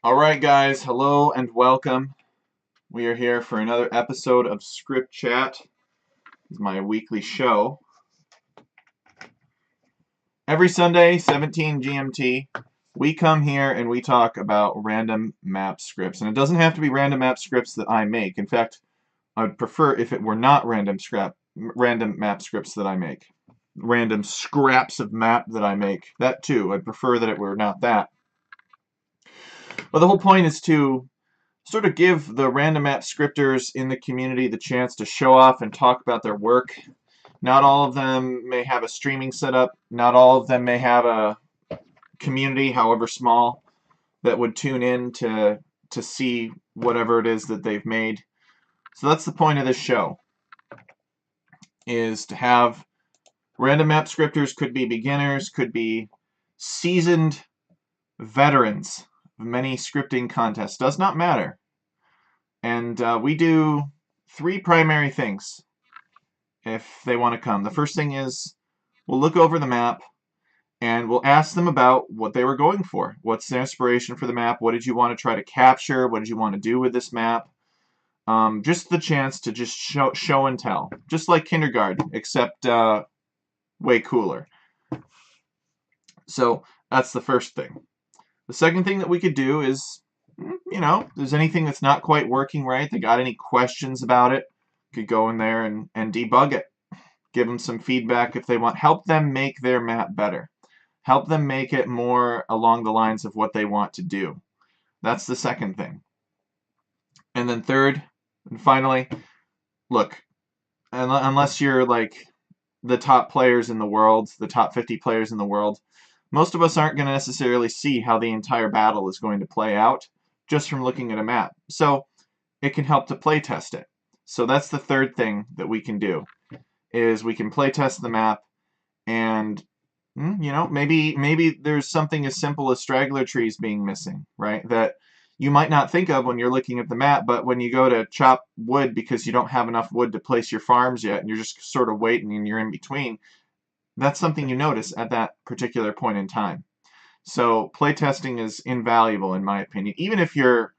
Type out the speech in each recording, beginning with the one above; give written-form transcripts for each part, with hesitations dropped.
Alright guys, hello and welcome. We are here for another episode of Script Chat. This is my weekly show. Every Sunday, 17 GMT, we come here and we talk about random map scripts. And it doesn't have to be random map scripts that I make. In fact, I'd prefer if it were not random map scripts that I make. Random scraps of map that I make. That too. I'd prefer that it were not that. But the whole point is to sort of give the random map scripters in the community the chance to show off and talk about their work. Not all of them may have a streaming setup. Not all of them may have a community, however small, that would tune in to see whatever it is that they've made. So that's the point of this show, is to have random map scripters. Could be beginners, could be seasoned veterans of many scripting contests. Does not matter. And we do three primary things if they want to come. The first thing is we'll look over the map and we'll ask them about what they were going for. What's their inspiration for the map? What did you want to try to capture? What did you want to do with this map? Just the chance to just show and tell. Just like kindergarten, except way cooler. So that's the first thing. The second thing that we could do is, you know, if there's anything that's not quite working right, they got any questions about it, could go in there and debug it. Give them some feedback if they want. Help them make their map better. Help them make it more along the lines of what they want to do. That's the second thing. And then third, and finally, look, unless you're like the top players in the world, the top 50 players in the world, most of us aren't going to necessarily see how the entire battle is going to play out just from looking at a map. So it can help to play test it. So that's the third thing that we can do, is we can play test the map, and you know, maybe there's something as simple as straggler trees being missing, right? That you might not think of when you're looking at the map, but when you go to chop wood because you don't have enough wood to place your farms yet, and you're just sort of waiting and you're in between, that's something you notice at that particular point in time. So playtesting is invaluable in my opinion. Even if you're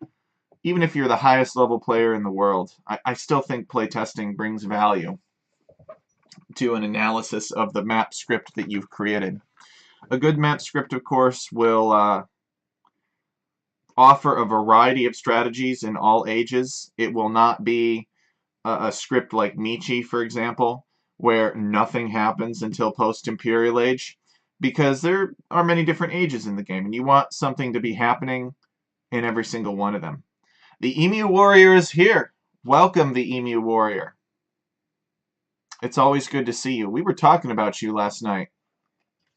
the highest level player in the world, I still think playtesting brings value to an analysis of the map script that you've created. A good map script, of course, will offer a variety of strategies in all ages. It will not be a script like Michi, for example, where nothing happens until post-Imperial Age, because there are many different ages in the game, and you want something to be happening in every single one of them. The Emu Warrior is here. Welcome, the Emu Warrior. It's always good to see you. We were talking about you last night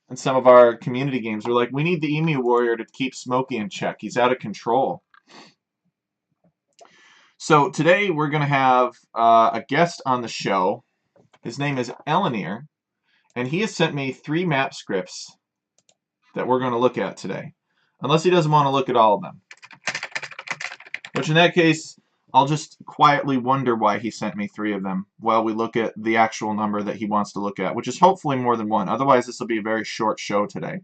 in some of our community games. We're like, we need the Emu Warrior to keep Smokey in check. He's out of control. So today we're going to have a guest on the show. His name is Elanir, and he has sent me 3 map scripts that we're going to look at today. Unless he doesn't want to look at all of them. Which in that case, I'll just quietly wonder why he sent me 3 of them while we look at the actual number that he wants to look at, which is hopefully more than 1. Otherwise, this will be a very short show today.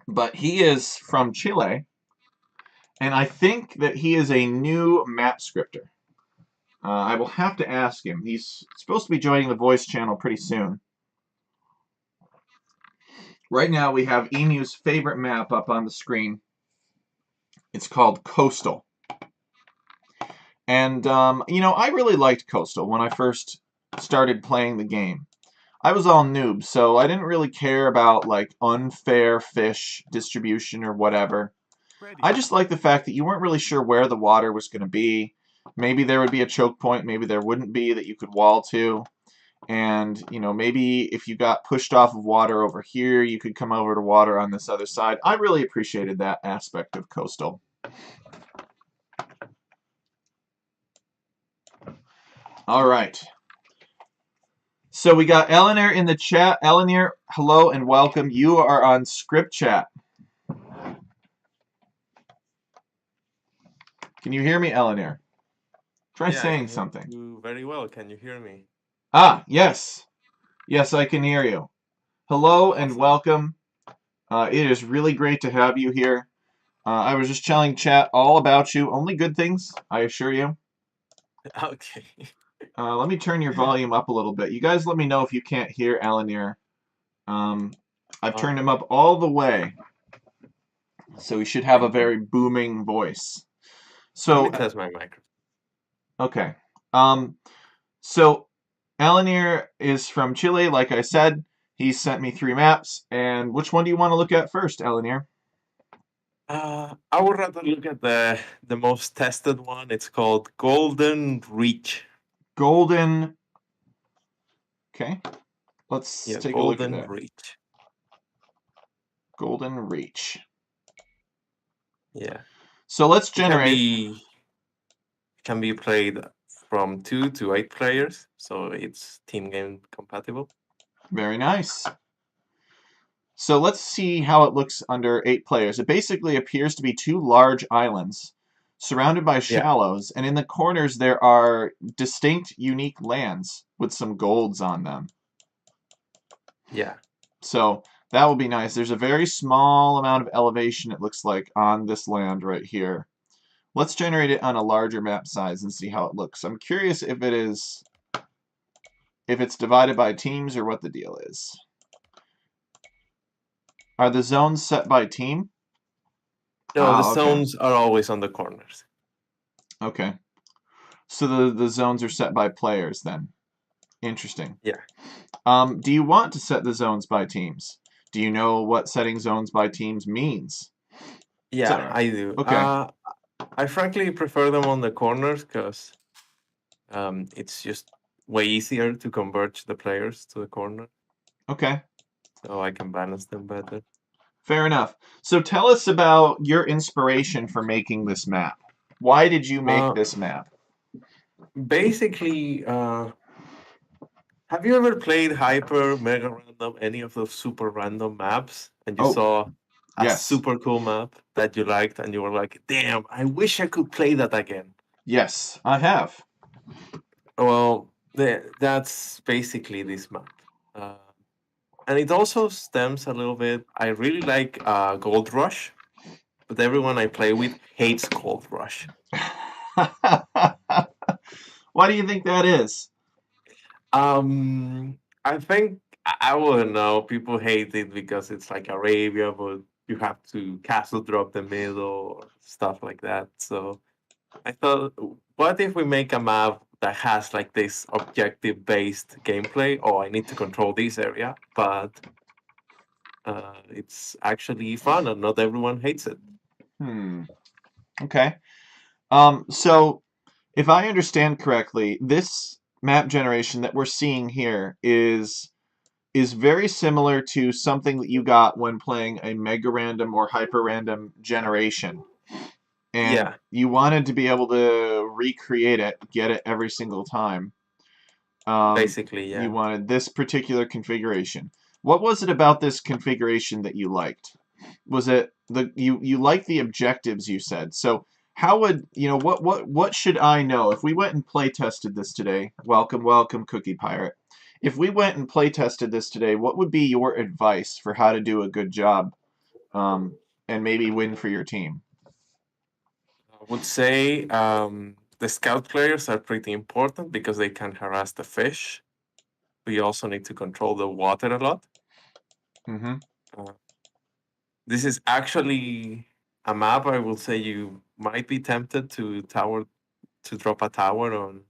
But he is from Chile, and I think that he is a new map scripter. I will have to ask him. He's supposed to be joining the voice channel pretty soon. Right now we have Emu's favorite map up on the screen. It's called Coastal. And, you know, I really liked Coastal when I first started playing the game. I was all noob, so I didn't really care about, like, unfair fish distribution or whatever. I just liked the fact that you weren't really sure where the water was going to be. Maybe there would be a choke point, maybe there wouldn't be, that you could wall to. And, you know, maybe if you got pushed off of water over here, you could come over to water on this other side. I really appreciated that aspect of Coastal. All right. So we got Elanir in the chat. Elanir, hello and welcome. You are on Script Chat. Can you hear me, Elanir? Try saying something. You very well. Can you hear me? Ah, yes. Yes, I can hear you. Hello and welcome. It is really great to have you here. I was just telling chat all about you. Only good things, I assure you. Okay. Let me turn your volume up a little bit. You guys let me know if you can't hear Alanir. I've turned him up all the way, so he should have a very booming voice. Let me So, test my microphone. okay. So Alanir is from Chile, like I said. He sent me 3 maps, and which one do you want to look at first, Alanir? I would rather look at the most tested one. It's called Golden Reach. Golden. Okay. Let's Yeah, take a look at Golden that. Reach. Golden Reach. Yeah. So let's It generate. can be played from 2 to 8 players, so it's team game compatible. Very nice. So let's see how it looks under 8 players. It basically appears to be 2 large islands surrounded by Yeah. shallows, and in the corners there are distinct, unique lands with some golds on them. Yeah. So that will be nice. There's a very small amount of elevation, it looks like, on this land right here. Let's generate it on a larger map size and see how it looks. I'm curious if it's divided by teams or what the deal is. Are the zones set by team? No, the Okay. zones are always on the corners. Okay. So the zones are set by players then. Interesting. Yeah. Do you want to set the zones by teams? Do you know what setting zones by teams means? Yeah, I do. Okay. I frankly prefer them on the corners because it's just way easier to converge the players to the corner, Okay. so I can balance them better. Fair enough. So tell us about your inspiration for making this map. Why did you make this map? Basically, have you ever played Hyper, Mega Random, any of those super random maps, and you saw a yes. super cool map that you liked, and you were like, "Damn, I wish I could play that again." Yes, I have. Well, that's basically this map. And it also stems a little bit. I really like Gold Rush, but everyone I play with hates Gold Rush. Why do you think that is? I think I wouldn't know. People hate it because it's like Arabia, but you have to castle drop the middle or stuff like that. So I thought, what if we make a map that has like this objective based gameplay? Oh, I need to control this area, but it's actually fun and not everyone hates it. Okay. So if I understand correctly, this map generation that we're seeing here is very similar to something that you got when playing a mega random or hyper random generation. And you wanted to be able to recreate it, get it every single time. Basically, yeah. You wanted this particular configuration. What was it about this configuration that you liked? Was it you liked the objectives you said? So how would what should I know if we went and play tested this today? Welcome, Cookie Pirate. If we went and play tested this today, what would be your advice for how to do a good job, and maybe win for your team? I would say the scout players are pretty important because they can harass the fish. We also need to control the water a lot. Mm-hmm. This is actually a map. I will say you might be tempted to drop a tower on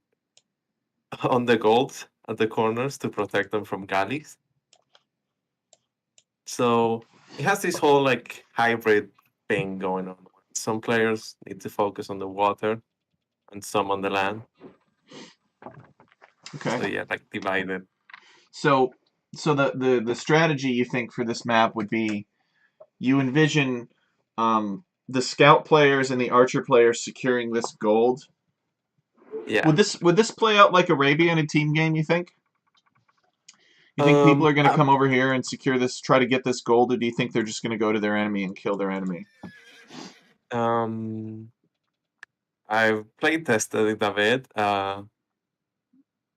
on the golds at the corners to protect them from galleys. So it has this whole like hybrid thing going on. Some players need to focus on the water, and some on the land. Okay. So yeah, like divided. So the strategy you think for this map would be you envision the scout players and the archer players securing this gold. Yeah. Would this play out like Arabia in a team game, you think? You think people are going to come over here and secure this, try to get this gold, or do you think they're just going to go to their enemy and kill their enemy? I've played tested it a bit.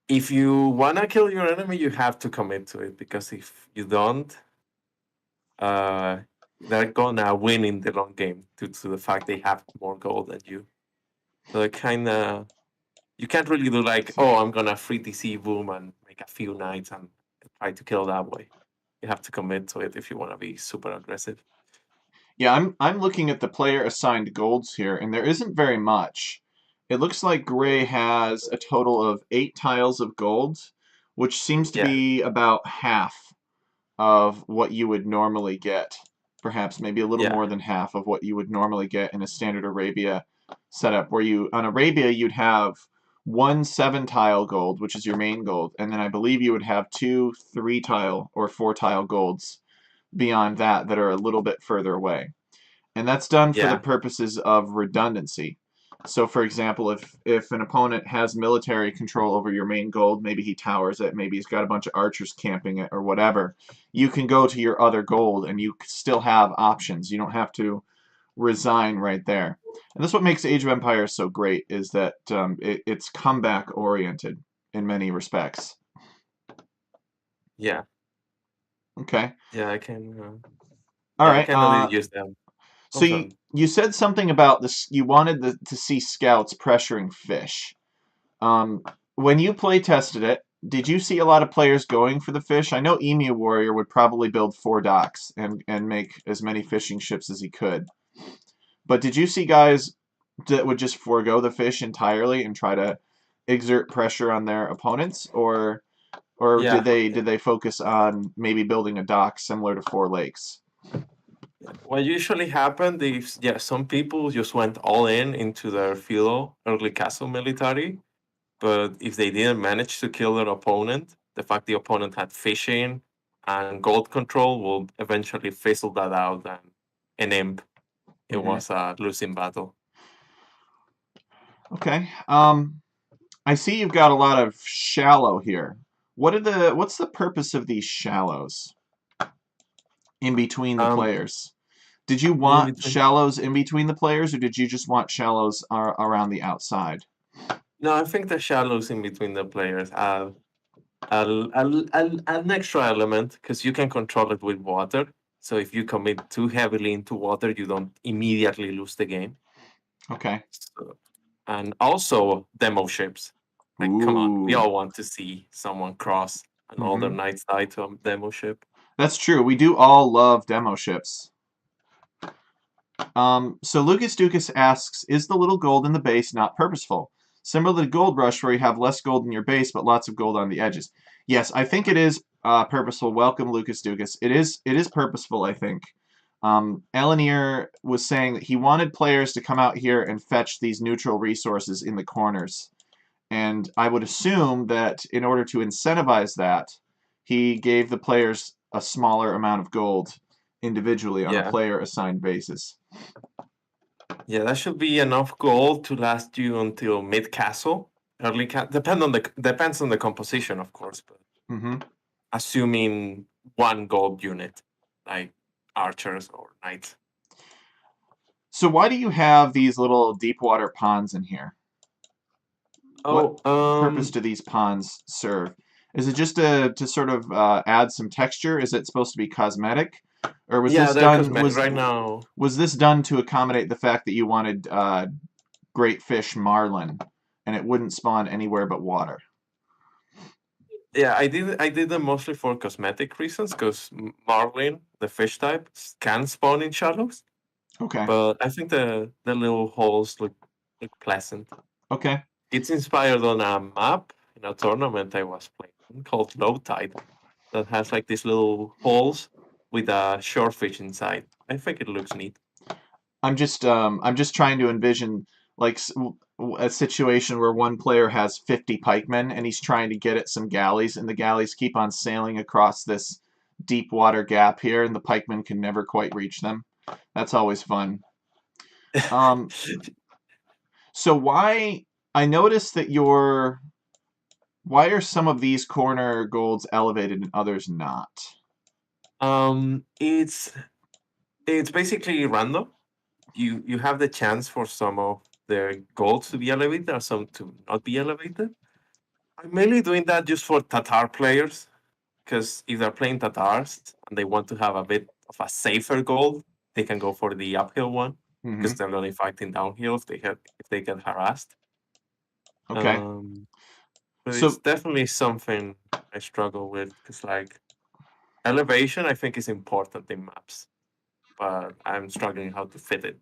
If you wanna kill your enemy, you have to commit to it because if you don't, they're gonna win in the long game due to the fact they have more gold than you. So it kind of you can't really do like, oh, I'm gonna free TC boom and make a few knights and try to kill that way. You have to commit to it if you want to be super aggressive. Yeah, I'm looking at the player assigned golds here, and there isn't very much. It looks like Gray has a total of 8 tiles of gold, which seems to Yeah, be about half of what you would normally get. Perhaps maybe a little yeah, more than half of what you would normally get in a standard Arabia setup, where you on Arabia you'd have one 7-tile gold, which is your main gold, and then I believe you would have 2 3-tile or 4-tile golds beyond that that are a little bit further away. And that's done for the yeah, purposes of redundancy. So, for example, if an opponent has military control over your main gold, maybe he towers it, maybe he's got a bunch of archers camping it, or whatever, you can go to your other gold and you still have options. You don't have to resign right there. And that's what makes Age of Empires so great, is that it's comeback oriented in many respects. yeah, Okay. yeah. I can. All Yeah, I right. can really use them. Oh, So sorry. you said something about this. You wanted to see scouts pressuring fish. When you play tested it, did you see a lot of players going for the fish? I know Emu Warrior would probably build 4 docks and make as many fishing ships as he could. But did you see guys that would just forego the fish entirely and try to exert pressure on their opponents, or did Yeah. they focus on maybe building a dock similar to Four Lakes? What usually happened is, yeah, some people just went all in into their filo early castle military, but if they didn't manage to kill their opponent, the fact the opponent had fishing and gold control will eventually fizzle that out, and an imp. It Hmm. was a losing battle. Okay. I see you've got a lot of shallow here. What's the purpose of these shallows in between the Um, players? Did you in want between. shallows in between the players, or did you just want shallows around the outside? No, I think the shallows in between the players are an extra element because you can control it with water. So if you commit too heavily into water, you don't immediately lose the game. Okay. So, and also demo ships. Like, come on, we Ooh. all want to see someone cross and all their Hmm. knights die to a demo ship. That's true. We do all love demo ships. So Lucas Ducas asks, is the little gold in the base not purposeful? Similar to Gold Rush, where you have less gold in your base, but lots of gold on the edges. Yes, I think it is purposeful. Welcome, Lucas Ducas. It is purposeful, I think. Elenier was saying that he wanted players to come out here and fetch these neutral resources in the corners. And I would assume that in order to incentivize that, he gave the players a smaller amount of gold individually on a Yeah. player assigned basis. Yeah, that should be enough gold to last you until mid castle. Depends on the composition, of course, but Hmm. assuming one gold unit, like archers or knights. So why do you have these little deep water ponds in here? What Oh, purpose do these ponds serve? Is it just to sort of add some texture? Is it supposed to be cosmetic, or was yeah, this they're done cosmetic right now. was this done to accommodate the fact that you wanted great fish marlin, and it wouldn't spawn anywhere but water? Yeah, I did them mostly for cosmetic reasons because marlin, the fish type, can spawn in shallows. Okay. But I think the little holes look pleasant. Okay. It's inspired on a map in a tournament I was playing called Low Tide that has like these little holes with a shorefish inside. I think it looks neat. I'm just trying to envision like a situation where one player has 50 pikemen and he's trying to get at some galleys, and the galleys keep on sailing across this deep water gap here, and the pikemen can never quite reach them. That's always fun. Um, so why I noticed that why are some of these corner golds elevated and others not? um, it's it's basically random. You have the chance for some of the goals to be elevated or some to not be elevated. I'm mainly doing that just for Tatar players because if they're playing Tatars and they want to have a bit of a safer goal, they can go for the uphill one Mm-hmm. because they're only fighting downhill if they get harassed. Okay. But it's So definitely something I struggle with because like elevation, I think is important in maps, but I'm struggling how to fit it.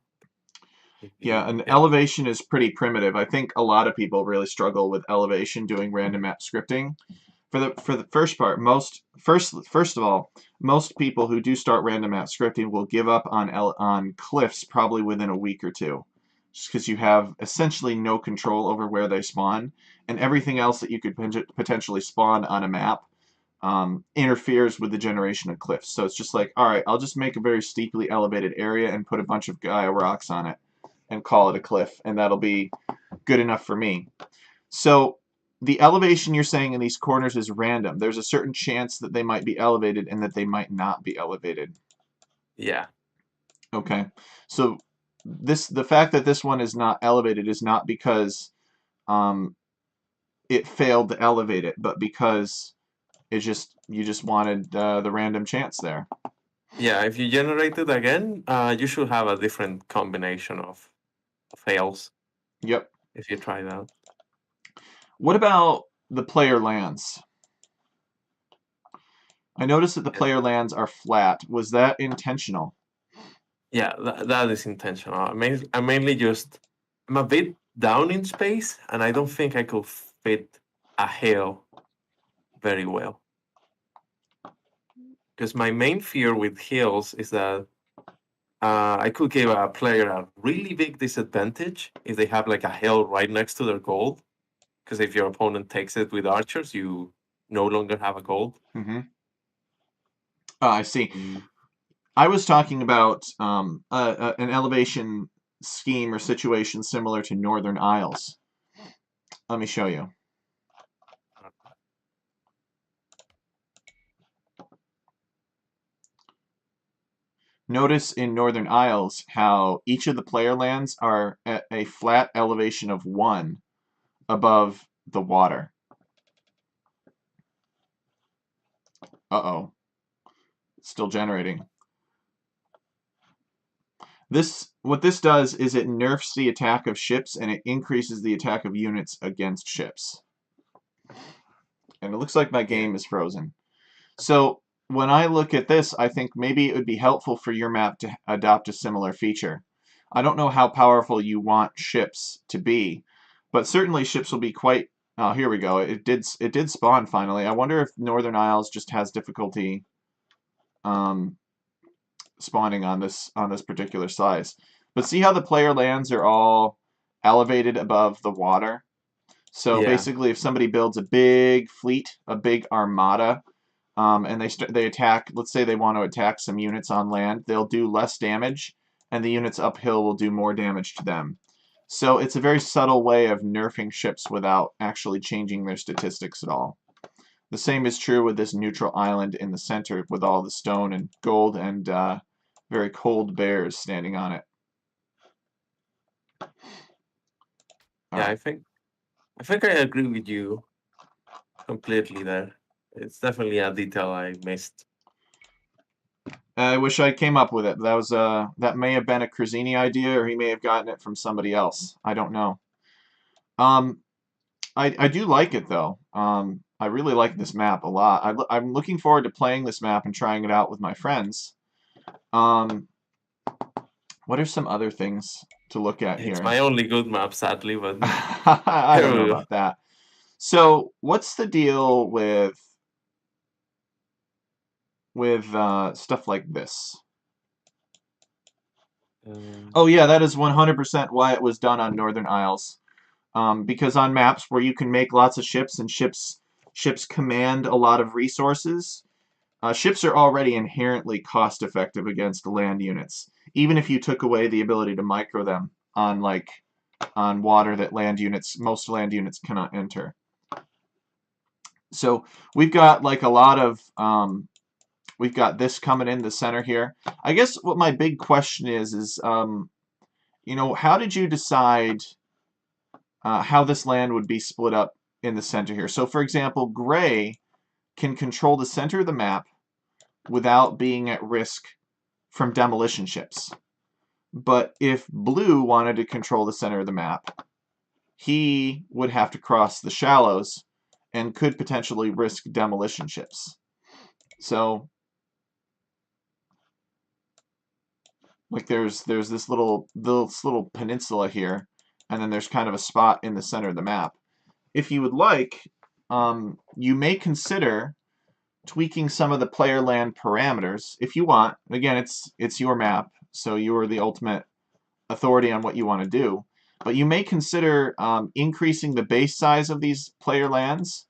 yeah, and Yeah, elevation is pretty primitive. I think a lot of people really struggle with elevation doing random map scripting. For the first part, first of all, most people who do start random map scripting will give up on cliffs probably within a week or two, just because you have essentially no control over where they spawn, and everything else that you could potentially spawn on a map interferes with the generation of cliffs. So it's just like, all right, I'll just make a very steeply elevated area and put a bunch of Gaia rocks on it and call it a cliff, and that'll be good enough for me. So the elevation you're saying in these corners is random. There's a certain chance that they might be elevated and that they might not be elevated. yeah, Okay. So the fact that this one is not elevated is not because um, it failed to elevate it, but because you just wanted the random chance there. yeah. If you generate it again, you should have a different combination of fails Yep. if you try that. What about the player lands? I noticed that the Yeah, player lands are flat. Was that intentional? yeah, that is intentional. I mainly just I'm a bit down in space, and I don't think I could fit a hill very well. Because my main fear with hills is that I could give a player a really big disadvantage if they have like a hill right next to their gold. Because if your opponent takes it with archers, you no longer have a gold. Mm-hmm. I see. Mm. I was talking about an elevation scheme or situation similar to Northern Isles. Let me show you. Notice in Northern Isles how each of the player lands are at a flat elevation of 1 above the water. Uh-oh. It's still generating. What this does is it nerfs the attack of ships and it increases the attack of units against ships. And it looks like my Yeah, game is frozen. So when I look at this, I think maybe it would be helpful for your map to adopt a similar feature. I don't know how powerful you want ships to be, but certainly ships will be quite... Oh, here we go. It did spawn finally. I wonder if Northern Isles just has difficulty spawning on this particular size. But see how the player lands are all elevated above the water? So yeah, basically, if somebody builds a big fleet, a big armada, and they attack, let's say they want to attack some units on land, they'll do less damage, and the units uphill will do more damage to them. So it's a very subtle way of nerfing ships without actually changing their statistics at all. The same is true with this neutral island in the center with all the stone and gold and very cold bears standing on it. All yeah. right. I think I agree with you completely there. It's definitely a detail I missed. I wish I came up with it. That may have been a Cresini idea, or he may have gotten it from somebody else. I don't know. Um, I do like it though. I really like this map a lot. I'm looking forward to playing this map and trying it out with my friends. Um, what are some other things to look at It's here? my only good map, sadly, but I don't know there we about that. So, what's the deal with stuff like this? go. Oh yeah, that is 100% why it was done on Northern Isles. Because on maps where you can make lots of ships and ships command a lot of resources, ships are already inherently cost effective against land units, even if you took away the ability to micro them on water that most land units cannot enter. So we've got like a lot of we've got this coming in the center here. I guess what my big question is how did you decide how this land would be split up in the center here? So for example, gray can control the center of the map without being at risk from demolition ships. But if blue wanted to control the center of the map, he would have to cross the shallows and could potentially risk demolition ships. So, like there's this little peninsula here, and then there's kind of a spot in the center of the map. If you would like, you may consider tweaking some of the player land parameters if you want. Again, it's your map, so you are the ultimate authority on what you want to do. But you may consider increasing the base size of these player lands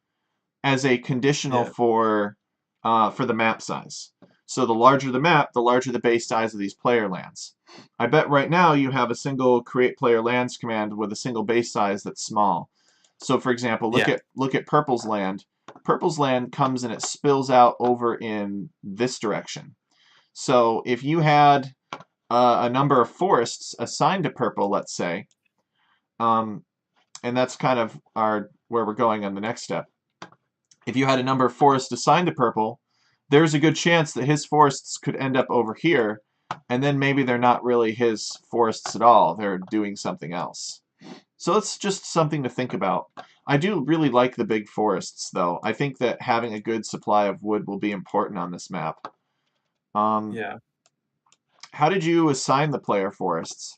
as a conditional Yeah. for the map size. So the larger the map, the larger the base size of these player lands. I bet right now you have a single create player lands command with a single base size that's small. So for example, Yeah. look at Purple's land. Purple's land comes and it spills out over in this direction. So if you had a number of forests assigned to Purple, let's say, and that's kind of where we're going on the next step. If you had a number of forests assigned to Purple, there's a good chance that his forests could end up over here, and then maybe they're not really his forests at all. They're doing something else. So that's just something to think about. I do really like the big forests, though. I think that having a good supply of wood will be important on this map. Yeah. How did you assign the player forests?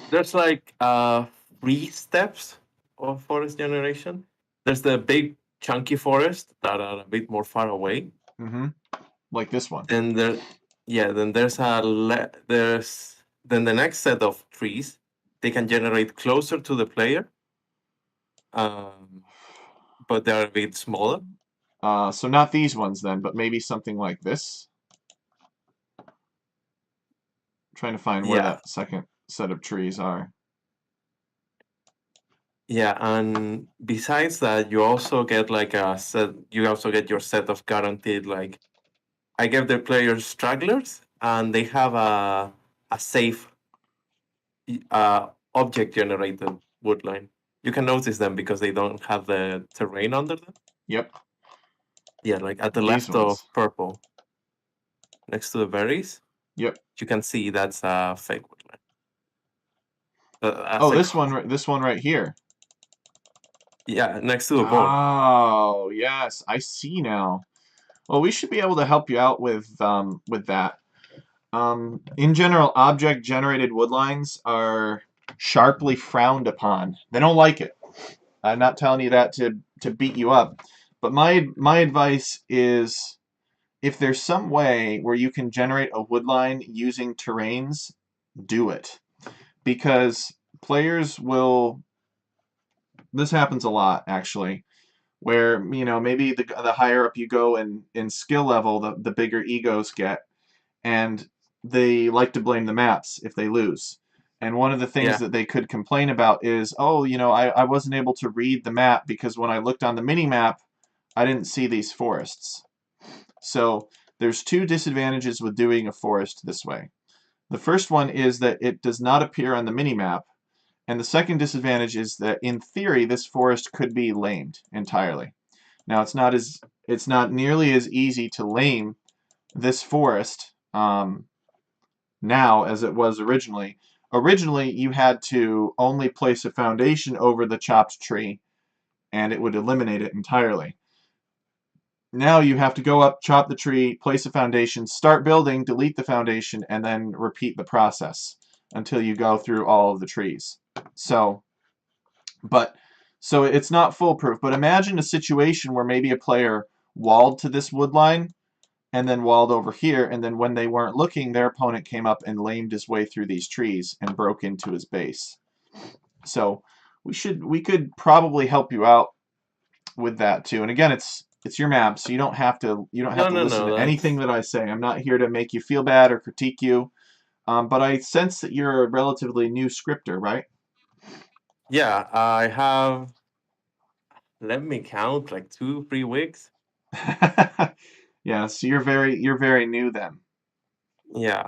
There's like 3 steps of forest generation. There's the big chunky forest that are a bit more far away. Mm-hmm. Like this one. Then then there's then the next set of trees. They can generate closer to the player, but they're a bit smaller. So not these ones then, but maybe something like this. I'm trying to find where that second set of trees are. Yeah, and besides that, you also get like a set. You also get your set of guaranteed. Like, I give the players stragglers, and they have a safe object generated woodline. You can notice them because they don't have the terrain under them. Yep. Yeah, like at the These left ones. of purple, next to the berries. Yep. You can see that's a fake woodline. Oh, this one right here. Yeah, next to the board. Oh, yes, I see now. Well, we should be able to help you out with that. In general, object-generated woodlines are sharply frowned upon. They don't like it. I'm not telling you that to beat you up, but my advice is if there's some way where you can generate a woodline using terrains, do it. Because players will... This happens a lot, actually, where, maybe the higher up you go in skill level, the bigger egos get, and they like to blame the maps if they lose. And one of the things that they could complain about is, oh, I wasn't able to read the map because when I looked on the mini-map, I didn't see these forests. So there's 2 disadvantages with doing a forest this way. The first one is that it does not appear on the mini-map, and the second disadvantage is that in theory this forest could be lamed entirely. Now it's not nearly as easy to lame this forest now as it was originally. Originally, you had to only place a foundation over the chopped tree, and it would eliminate it entirely. Now you have to go up, chop the tree, place a foundation, start building, delete the foundation, and then repeat the process until you go through all of the trees. So it's not foolproof, but imagine a situation where maybe a player walled to this wood line and then walled over here, and then when they weren't looking, their opponent came up and lamed his way through these trees and broke into his base. So we could probably help you out with that too. And again, it's your map, so you don't have to listen to anything that I say. I'm not here to make you feel bad or critique you. But I sense that you're a relatively new scripter, right? Yeah, I have, let me count, like 2-3 weeks. Yeah, so you're very new then. Yeah.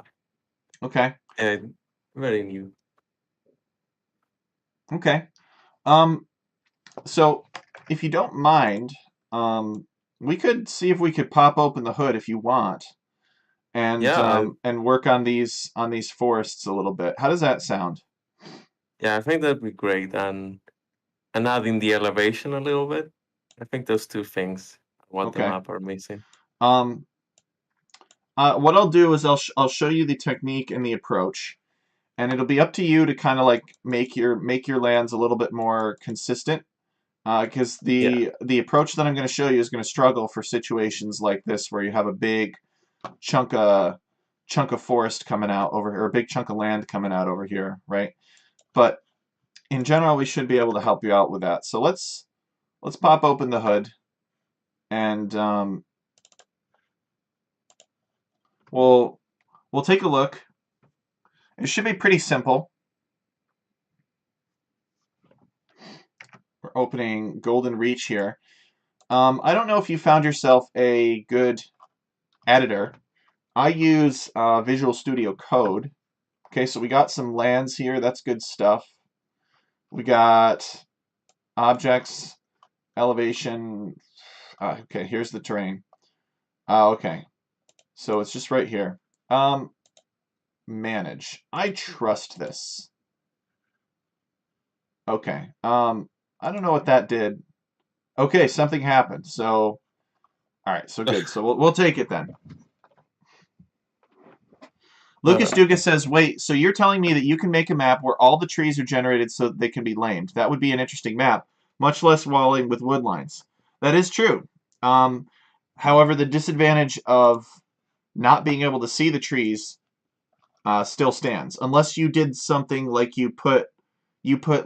Okay. Very new. Okay. So if you don't mind, we could see if we could pop open the hood if you want. Yeah, and work on these forests a little bit. How does that sound? yeah, I think that'd be great. And adding the elevation a little bit. I think those two things what the Okay. map are missing. Um, what I'll do is I'll show you the technique and the approach, and it'll be up to you to kind of like make your lands a little bit more consistent. Because Yeah. the approach that I'm going to show you is going to struggle for situations like this where you have a big chunk of forest coming out over here, or a big chunk of land coming out over here, right? But in general, we should be able to help you out with that. So let's pop open the hood, and we'll take a look. It should be pretty simple. We're opening Golden Reach here. I don't know if you found yourself a good editor. I use Visual Studio Code. Okay, so we got some lands here. That's good stuff. We got objects, elevation. Okay, here's the terrain. Okay, so it's just right here. Manage. I trust this. Okay. I don't know what that did. Okay, something happened. So, all right, so good. So we'll take it then. Lucas Uh, Dugas says, "Wait, so you're telling me that you can make a map where all the trees are generated so that they can be lamed? That would be an interesting map, much less walling with wood lines." That is true. Um, However, the disadvantage of not being able to see the trees still stands, unless you did something like you put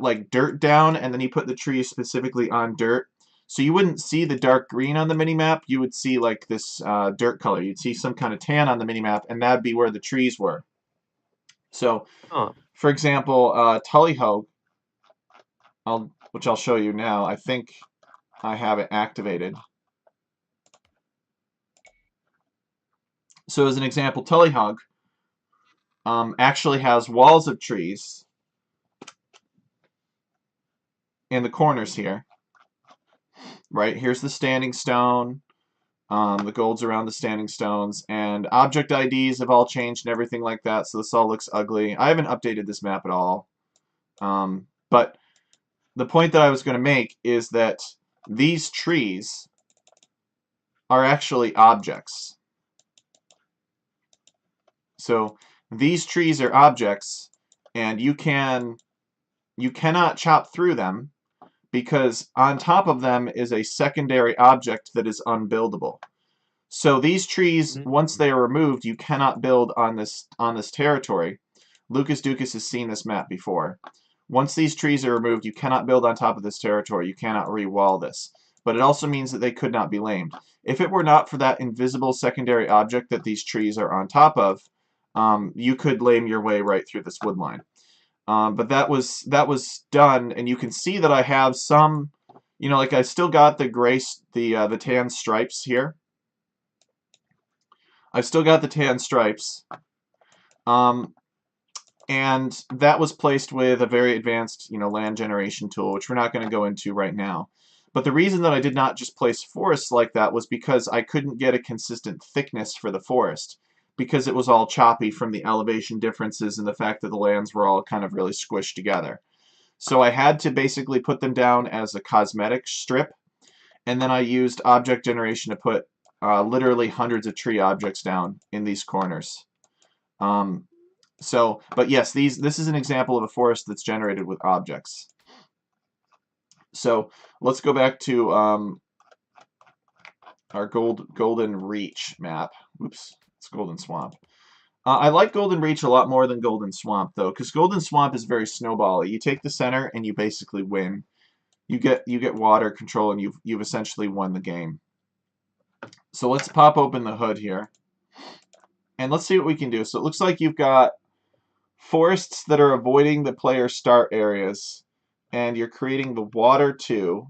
like dirt down and then you put the trees specifically on dirt. So you wouldn't see the dark green on the minimap. You would see like this dirt color. You'd see some kind of tan on the minimap, and that'd be where the trees were. So, oh, for example, Tullyhogue, which I'll show you now. I think I have it activated. So as an example, Tullyhogue actually has walls of trees in the corners here. Right, here's the standing stone. The golds around the standing stones, and object IDs have all changed and everything like that, so this all looks ugly. I haven't updated this map at all. But the point that I was going to make is that these trees are actually objects. So these trees are objects, and you cannot chop through them because on top of them is a secondary object that is unbuildable. So these trees, mhm. once they are removed, you cannot build on this territory. Lucas Dukas has seen this map before. Once these trees are removed, you cannot build on top of this territory. You cannot re-wall this. But it also means that they could not be lamed. If it were not for that invisible secondary object that these trees are on top of, you could lame your way right through this wood line. But that was done, and you can see that I have some, like I still got the tan stripes here. I've still got the tan stripes. Um, and that was placed with a very advanced, land generation tool, which we're not going to go into right now. But the reason that I did not just place forests like that was because I couldn't get a consistent thickness for the forest, because it was all choppy from the elevation differences and the fact that the lands were all kind of really squished together. So I had to basically put them down as a cosmetic strip, and then I used object generation to put literally hundreds of tree objects down in these corners. But yes, this is an example of a forest that's generated with objects. So let's go back to our Golden Reach map. Oops, it's Golden Swamp. I like Golden Reach a lot more than Golden Swamp, though, because Golden Swamp is very snowbally. You take the center and you basically win. You get water control, and you've essentially won the game. So let's pop open the hood here, and let's see what we can do. So it looks like you've got forests that are avoiding the player's start areas, and you're creating the water too.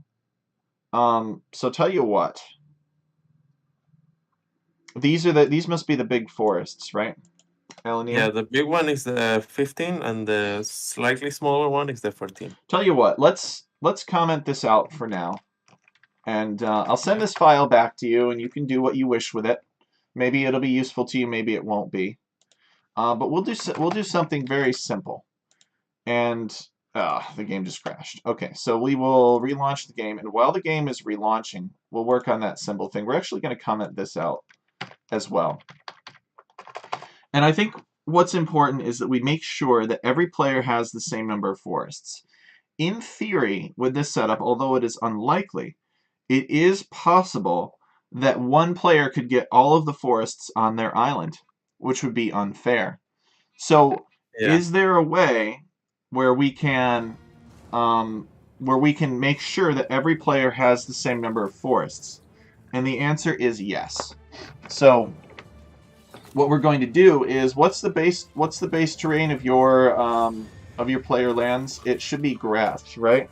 So tell you what, these must be the big forests, right, Yeah, Elenia? the big one is the 15, and the slightly smaller one is the 14. Tell you what, let's comment this out for now, and I'll send this file back to you, and you can do what you wish with it. Maybe it'll be useful to you, maybe it won't be. But we'll do something very simple. And the game just crashed. Okay, so we will relaunch the game, and while the game is relaunching, we'll work on that symbol thing. We're actually going to comment this out as well. And I think what's important is that we make sure that every player has the same number of forests. In theory, with this setup, although it is unlikely, it is possible that one player could get all of the forests on their island, which would be unfair. So, Yeah. is there a way where we can make sure that every player has the same number of forests? And the answer is yes. So, what we're going to do is, what's the base terrain of your player lands? It should be grass, right?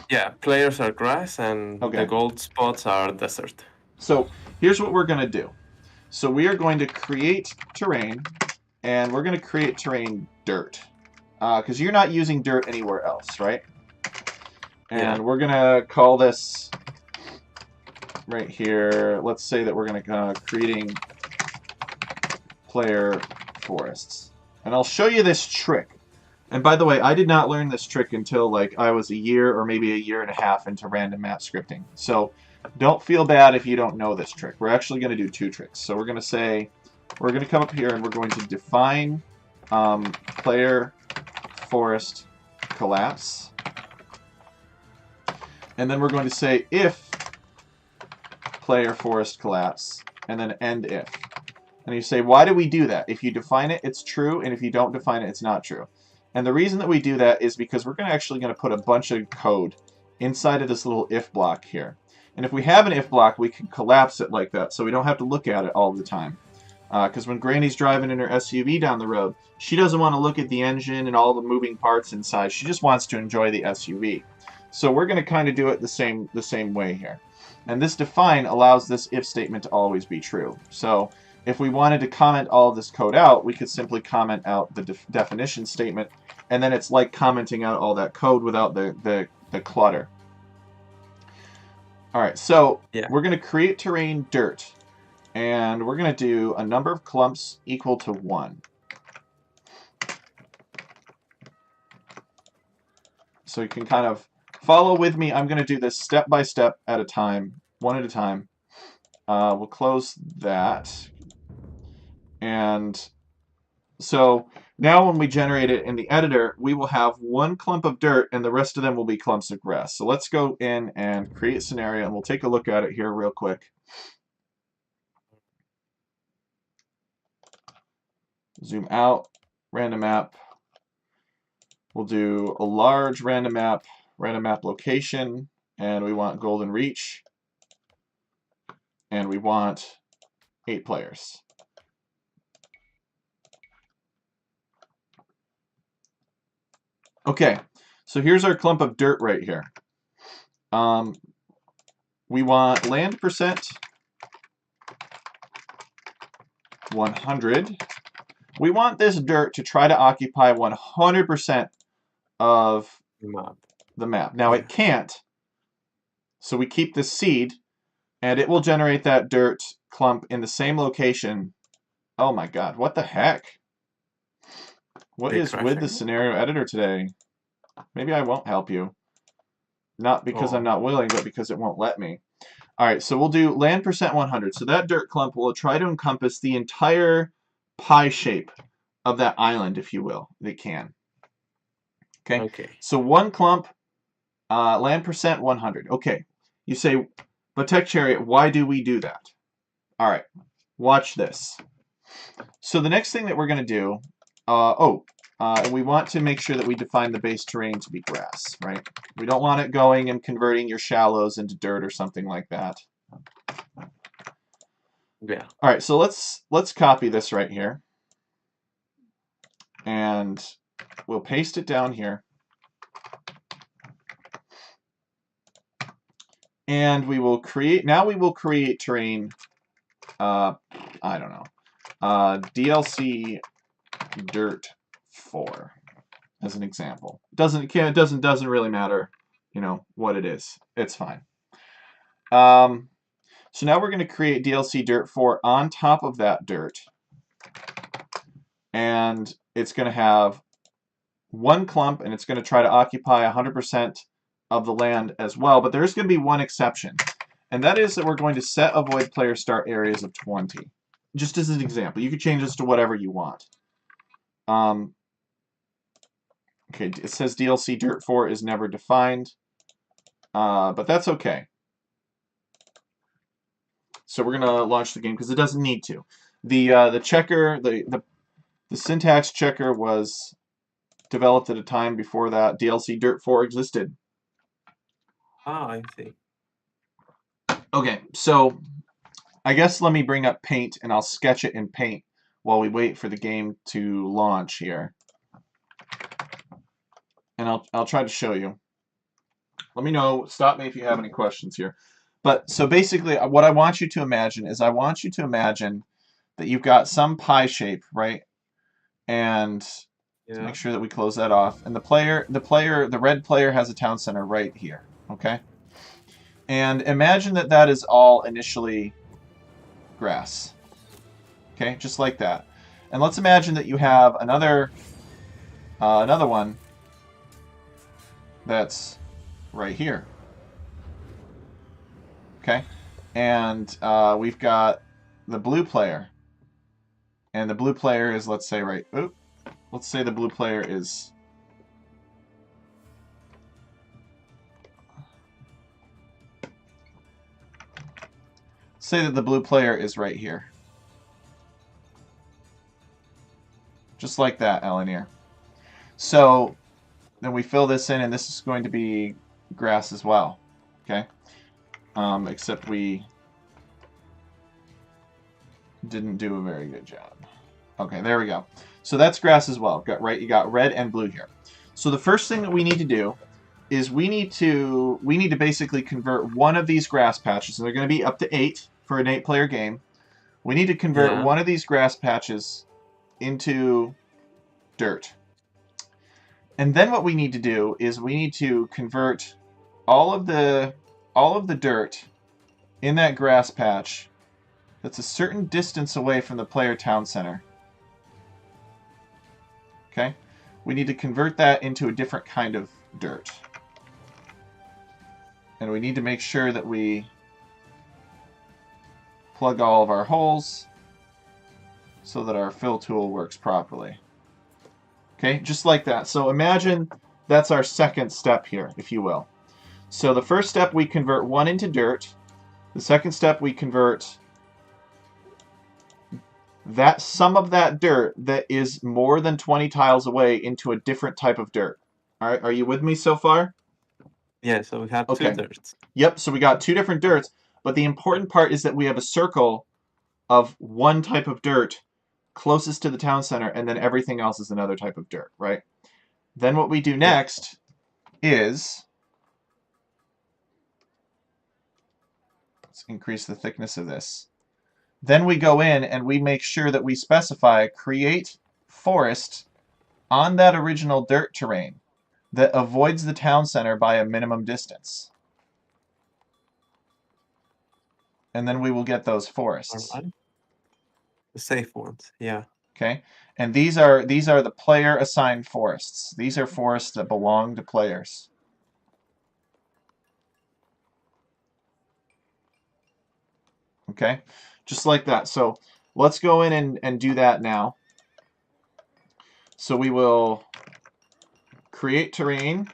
Yeah, players are grass and Okay. the gold spots are desert. So here's what we're going to do. So we are going to create terrain, and we're going to create terrain dirt. Because you're not using dirt anywhere else, right? And Yeah. we're going to call this right here, let's say that we're going to creating player forests. And I'll show you this trick. And by the way, I did not learn this trick until like I was a year or maybe a year and a half into random map scripting. So don't feel bad if you don't know this trick. We're actually going to do two tricks. So we're going to say, we're going to come up here and we're going to define player forest collapse. And then we're going to say if player forest collapse, and then end if. And you say, why do we do that? If you define it, it's true, and if you don't define it, it's not true. And the reason that we do that is because we're actually going to put a bunch of code inside of this little if block here. And if we have an if block, we can collapse it like that, so we don't have to look at it all the time. Because when Granny's driving in her SUV down the road, she doesn't want to look at the engine and all the moving parts inside. She just wants to enjoy the SUV. So we're going to kind of do it the same way here. And this define allows this if statement to always be true. So if we wanted to comment all of this code out, we could simply comment out the definition statement, and then it's like commenting out all that code without the clutter. All right, so we're going to create terrain dirt, and we're going to do a number of clumps equal to 1. So you can kind of follow with me. I'm going to do this step by step at a time, one at a time. We'll close that. And so now when we generate it in the editor, we will have one clump of dirt and the rest of them will be clumps of grass. So let's go in and create a scenario, and we'll take a look at it here real quick. Zoom out, random map. We'll do a large random map location, and we want golden reach, and we want 8 players. Okay, so here's our clump of dirt right here. We want land percent 100. We want this dirt to try to occupy 100% of the map. Now it can't, so we keep the seed, and it will generate that dirt clump in the same location. Oh my god, what the heck? What is with the scenario editor today? Maybe I won't help you. Not because I'm not willing, but because it won't let me. Alright, so we'll do land percent 100. So that dirt clump will try to encompass the entire pie shape of that island, if you will. It can. Okay. So one clump, land percent 100. Okay. You say, but Tech Chariot, why do we do that? Alright, watch this. So the next thing that we're going to do, we want to make sure that we define the base terrain to be grass, right? We don't want it going and converting your shallows into dirt or something like that. Yeah. All right, so let's copy this right here, and we'll paste it down here, and we will create. Now we will create terrain. I don't know. DLC dirt 4 as an example. It doesn't really matter, you know, what it is. It's fine. So now we're going to create DLC Dirt 4 on top of that dirt. And it's going to have one clump, and it's going to try to occupy 100% of the land as well. But there's going to be one exception. And that is that we're going to set avoid player start areas of 20. Just as an example. You can change this to whatever you want. Okay, it says DLC Dirt 4 is never defined. But that's okay. So we're going to launch the game because it doesn't need to. The checker, the syntax checker was developed at a time before that DLC Dirt 4 existed. Oh, I see. Okay, so I guess let me bring up Paint and I'll sketch it in Paint while we wait for the game to launch here. And I'll try to show you. Let me know, stop me if you have any questions here. But so basically what I want you to imagine is I want you to imagine that you've got some pie shape, right? And Yeah. make sure that we close that off. And the red player has a town center right here, okay? And imagine that that is all initially grass. Okay, just like that. And let's imagine that you have another one that's right here. Okay, and we've got the blue player. And the blue player is, let's say, let's say the blue player is... Say that the blue player is right here. Just like that, Elinir. So then we fill this in, and this is going to be grass as well. Okay? Except we didn't do a very good job. Okay, there we go. So that's grass as well. You got red and blue here. So the first thing that we need to do is we need to basically convert one of these grass patches, and they're going to be up to 8 for an 8-player game. We need to convert one of these grass patches into dirt. And then what we need to do is we need to convert all of the dirt in that grass patch that's a certain distance away from the player town center. Okay? We need to convert that into a different kind of dirt. And we need to make sure that we plug all of our holes so that our fill tool works properly. Okay, just like that. So imagine that's our second step here, if you will. So the first step, we convert one into dirt. The second step, we convert some of that dirt that is more than 20 tiles away into a different type of dirt. All right, are you with me so far? Yeah, so we have two dirts. Yep, so we got 2 different dirts, but the important part is that we have a circle of one type of dirt closest to the town center, and then everything else is another type of dirt, right? Then what we do next is... Let's increase the thickness of this. Then we go in and we make sure that we specify create forest on that original dirt terrain that avoids the town center by a minimum distance. And then we will get those forests. All right. The safe ones, yeah. Okay, and these are the player assigned forests. These are forests that belong to players. Okay, just like that. So let's go in and do that now. So we will create terrain,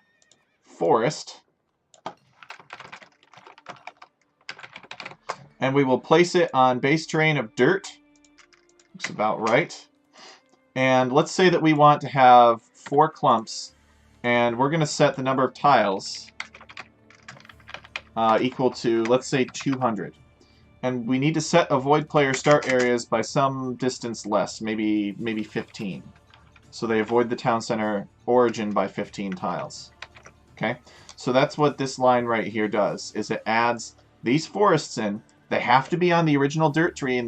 forest, and we will place it on base terrain of dirt. Looks about right. And let's say that we want to have 4 clumps, and we're going to set the number of tiles equal to, let's say, 200. And we need to set avoid player start areas by some distance less, maybe 15. So they avoid the town center origin by 15 tiles. Okay, so that's what this line right here does, is it adds these forests in. They have to be on the original dirt terrain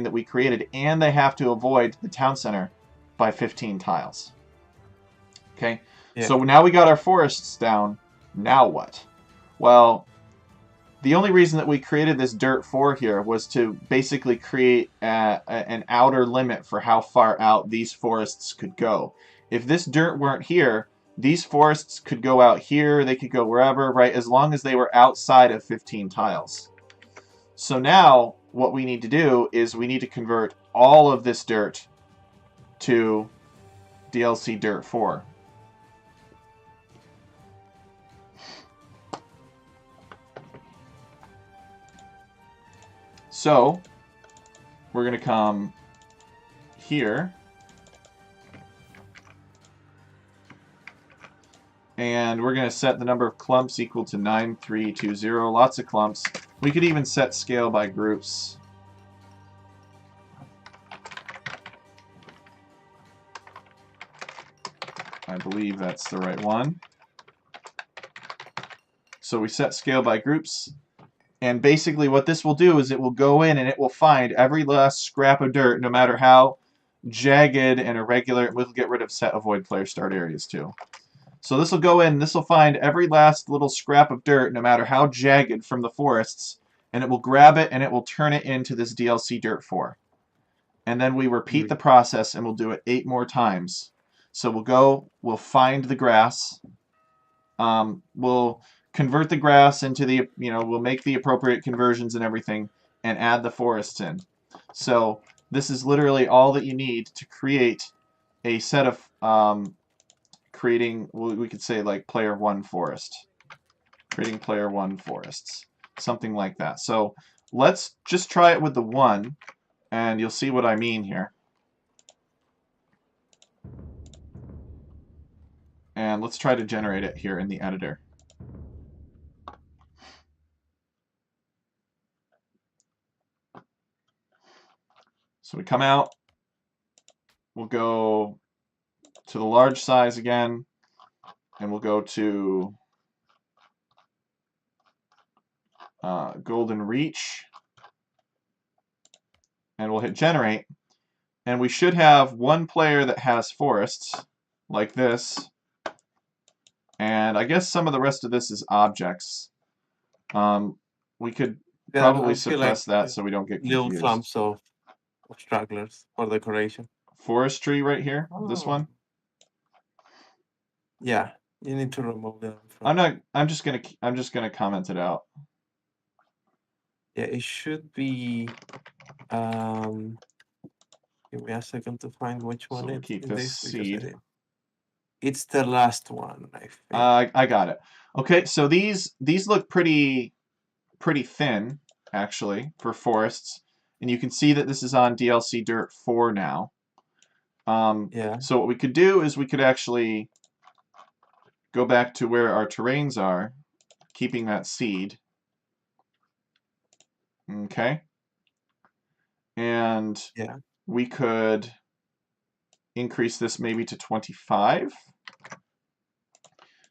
that we created, and they have to avoid the town center by 15 tiles. Okay, so now we got our forests down. Now what? Well, the only reason that we created this dirt 4 here was to basically create an outer limit for how far out these forests could go. If this dirt weren't here, these forests could go out here, they could go wherever, right, as long as they were outside of 15 tiles. So now, what we need to do is we need to convert all of this dirt to DLC Dirt 4. So, we're going to come here, and we're going to set the number of clumps equal to 9320, lots of clumps. We could even set scale by groups. I believe that's the right one. So we set scale by groups. And basically what this will do is it will go in and it will find every last scrap of dirt, no matter how jagged and irregular. We'll get rid of set avoid player start areas too. So this will go in, this will find every last little scrap of dirt, no matter how jagged from the forests, and it will grab it and it will turn it into this DLC Dirt 4. And then we repeat the process and we'll do it 8 more times. So we'll go, we'll find the grass, we'll convert the grass into the, we'll make the appropriate conversions and everything, and add the forests in. So this is literally all that you need to create a set of, creating, we could say like player 1 forest. Creating player 1 forests. Something like that. So let's just try it with the 1, and you'll see what I mean here. And let's try to generate it here in the editor. So we come out, we'll go to the large size again, and we'll go to Golden Reach, and we'll hit generate, and we should have one player that has forests, like this, and I guess some of the rest of this is objects. We could probably suppress that so we don't get confused. Little clumps of stragglers for decoration. Forestry right here, this one. Yeah, you need to remove them. I'm just gonna comment it out. Yeah, it should be. Give me a second to find which one. So we'll keep this seed. It's the last one, I think. I got it. Okay, so these look pretty thin, actually, for forests. And you can see that this is on DLC Dirt 4 now. Yeah. So what we could do is we could actually go back to where our terrains are, keeping that seed. Okay. And yeah, we could increase this maybe to 25.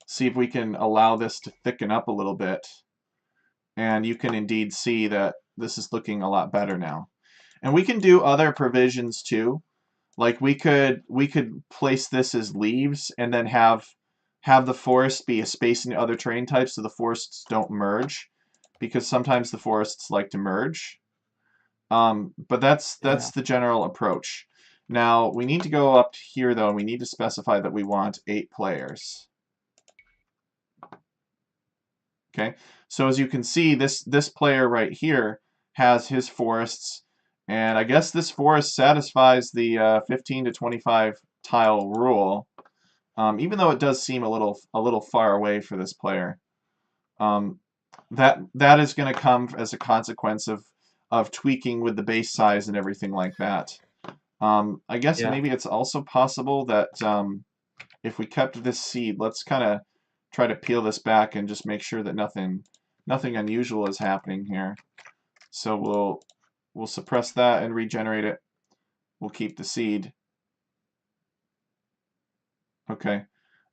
See if we can allow this to thicken up a little bit. And you can indeed see that this is looking a lot better now. And we can do other provisions too. Like we could place this as leaves and then have the forest be a space in the other terrain types so the forests don't merge, because sometimes the forests like to merge. But that's the general approach. Now we need to go up here though, and we need to specify that we want 8 players. Okay, so as you can see, this player right here has his forests, and I guess this forest satisfies the 15 to 25 tile rule, even though it does seem a little far away for this player. That is going to come as a consequence of tweaking with the base size and everything like that. I guess maybe it's also possible that if we kept this seed, let's kind of try to peel this back and just make sure that nothing unusual is happening here. So we'll suppress that and regenerate it. We'll keep the seed. Okay.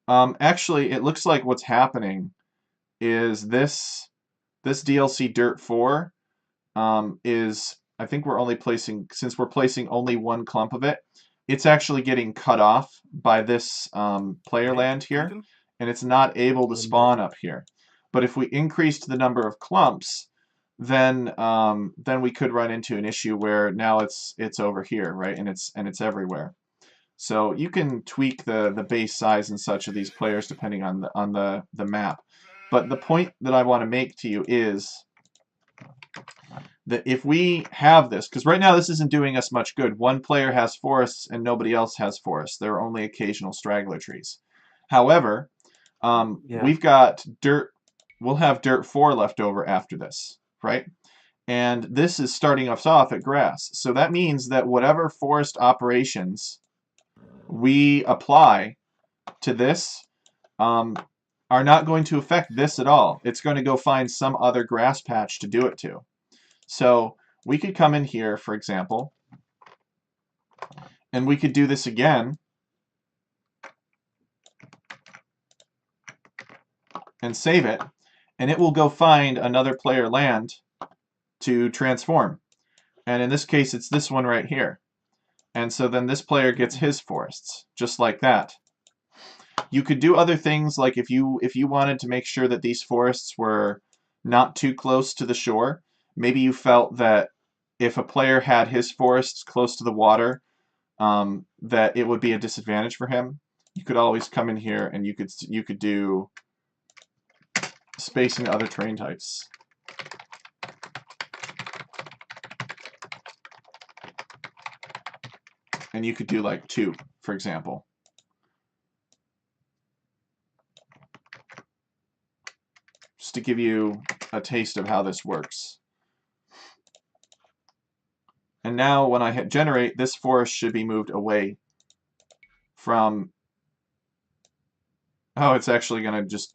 Actually, it looks like what's happening is this DLC Dirt 4 is, I think we're only placing, since we're placing only one clump of it, it's actually getting cut off by this player land here, and it's not able to spawn up here. But if we increased the number of clumps, then we could run into an issue where now it's over here, right? And it's everywhere. So you can tweak the base size and such of these players depending on the map. But the point that I want to make to you is that if we have this, because right now this isn't doing us much good. One player has forests and nobody else has forests. There are only occasional straggler trees. However, Yeah. we've got dirt. We'll have dirt 4 left over after this, right? And this is starting us off at grass. So that means that whatever forest operations we apply to this are not going to affect this at all. It's going to go find some other grass patch to do it to. So we could come in here, for example, and we could do this again and save it, and it will go find another player land to transform. And in this case, it's this one right here. And so then this player gets his forests, just like that. You could do other things, like if you wanted to make sure that these forests were not too close to the shore, maybe you felt that if a player had his forests close to the water, that it would be a disadvantage for him. You could always come in here and you could do spacing other terrain types. And you could do like 2, for example. Just to give you a taste of how this works. And now when I hit generate, this forest should be moved away from... Oh, it's actually going to just...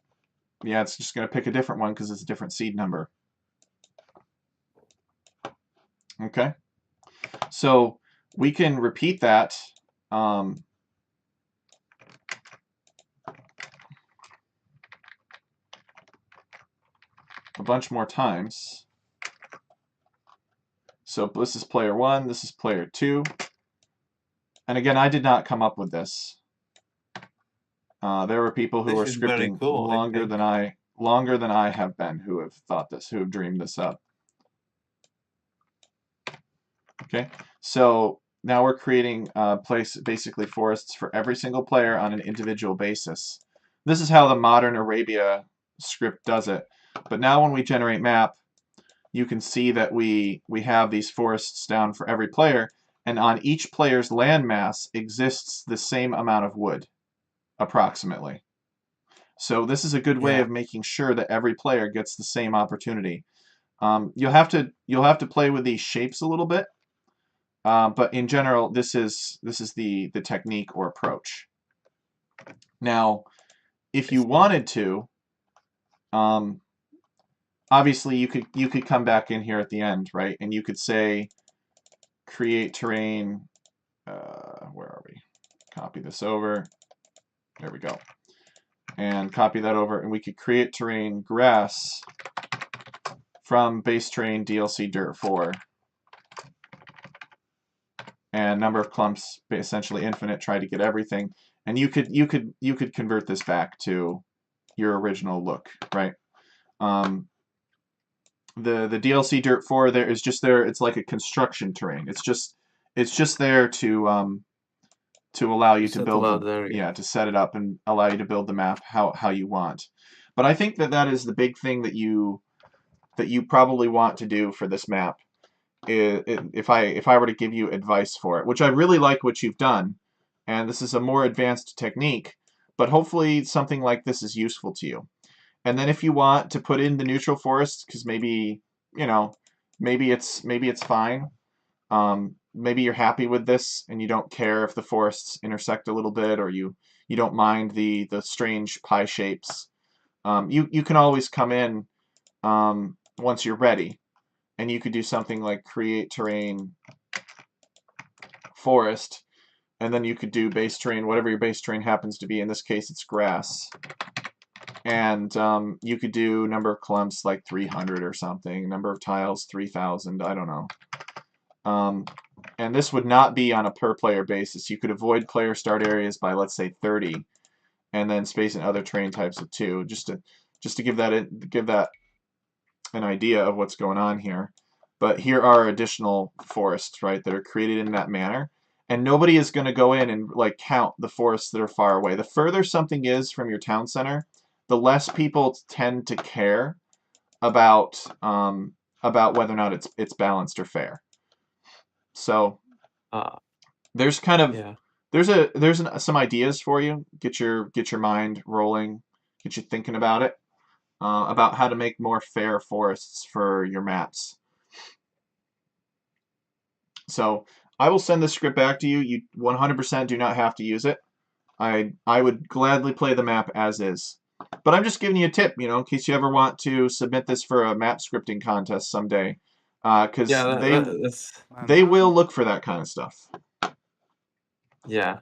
Yeah, it's just going to pick a different one because it's a different seed number. Okay? So we can repeat that a bunch more times. So this is player 1, this is player 2. And again, I did not come up with this. There were people who This are is very scripting cool, I longer think. than I have been, who have thought this, who have dreamed this up. Okay, so now we're creating basically forests for every single player on an individual basis. This is how the modern Arabia script does it. But now when we generate map, you can see that we have these forests down for every player, and on each player's landmass exists the same amount of wood, approximately. So this is a good way Yeah. of making sure that every player gets the same opportunity. You'll have to play with these shapes a little bit, but in general, this is the technique or approach. Now, if I you see. wanted to, obviously you could come back in here at the end, right? And you could say create terrain. Where are we? Copy this over. There we go. And copy that over, and we could create terrain grass from base terrain DLC dirt 4. And number of clumps essentially infinite, try to get everything. And you could convert this back to your original look, right? The DLC dirt 4 there is just there, it's like a construction terrain. It's just there to allow you To to settle build out there, yeah. to set it up and allow you to build the map how you want. But I think that is the big thing that you probably want to do for this map. If I were to give you advice for it, which I really like what you've done, and this is a more advanced technique, but hopefully something like this is useful to you. And then if you want to put in the neutral forest, because maybe maybe it's fine. Maybe you're happy with this and you don't care if the forests intersect a little bit, or you don't mind the strange pie shapes. You can always come in once you're ready, and you could do something like create terrain forest, and then you could do base terrain, whatever your base terrain happens to be. In this case, it's grass. And you could do number of clumps like 300 or something, number of tiles 3,000, I don't know. And this would not be on a per player basis. You could avoid player start areas by, let's say, 30, and then space in other terrain types of 2, just to give that an idea of what's going on here. But here are additional forests, right, that are created in that manner. And nobody is going to go in and like count the forests that are far away. The further something is from your town center, the less people tend to care about whether or not it's balanced or fair. So there's kind of there's some ideas for you. Get your mind rolling, get you thinking about it, about how to make more fair forests for your maps. So I will send this script back to you. You 100% do not have to use it. I would gladly play the map as is. But I'm just giving you a tip, in case you ever want to submit this for a map scripting contest someday. Because they will look for that kind of stuff. Yeah.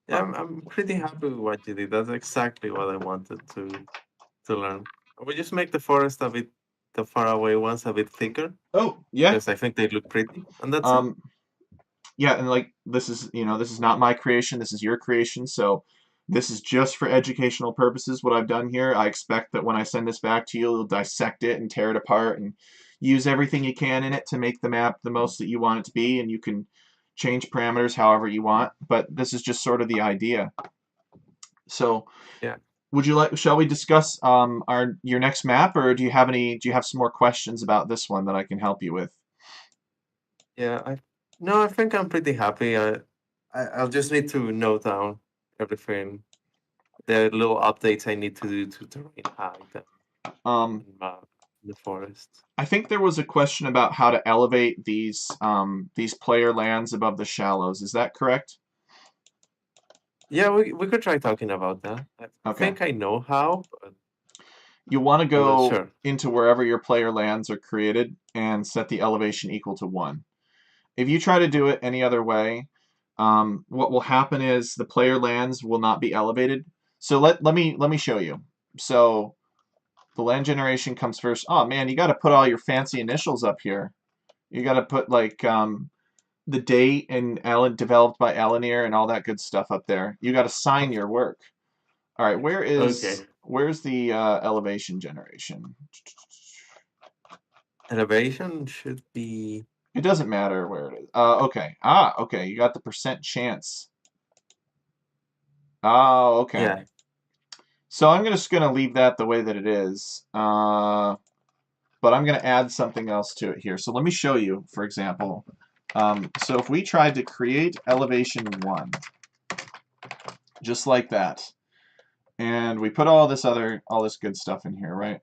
Yeah, I'm pretty happy with what you did. That's exactly what I wanted to learn. We just make the forest the far away ones a bit thicker. Oh, yeah. Because I think they look pretty, and that's it. Yeah, and like this is not my creation. This is your creation. So this is just for educational purposes. What I've done here. I expect that when I send this back to you, you'll dissect it and tear it apart and use everything you can in it to make the map the most that you want it to be, and you can change parameters however you want, but this is just sort of the idea. So, yeah, shall we discuss your next map, or do you have some more questions about this one that I can help you with? Yeah, I think I'm pretty happy. I'll just need to note down everything, the little updates I need to do to terrain height and the forest. I think there was a question about how to elevate these player lands above the shallows. Is that correct? Yeah, we could try talking about that. I think I know how. But you want to go into wherever your player lands are created and set the elevation equal to 1. If you try to do it any other way, what will happen is the player lands will not be elevated. So let me show you. So the land generation comes first. Oh man, you got to put all your fancy initials up here. You got to put like the date and developed by Elinir and all that good stuff up there. You got to sign your work. All right, where's the elevation generation? Elevation should be. It doesn't matter where it is. Okay. Okay. You got the percent chance. Oh, okay. Yeah. So I'm just going to leave that the way that it is. But I'm going to add something else to it here. So let me show you, for example. So if we tried to create elevation 1, just like that, and we put all this good stuff in here, right?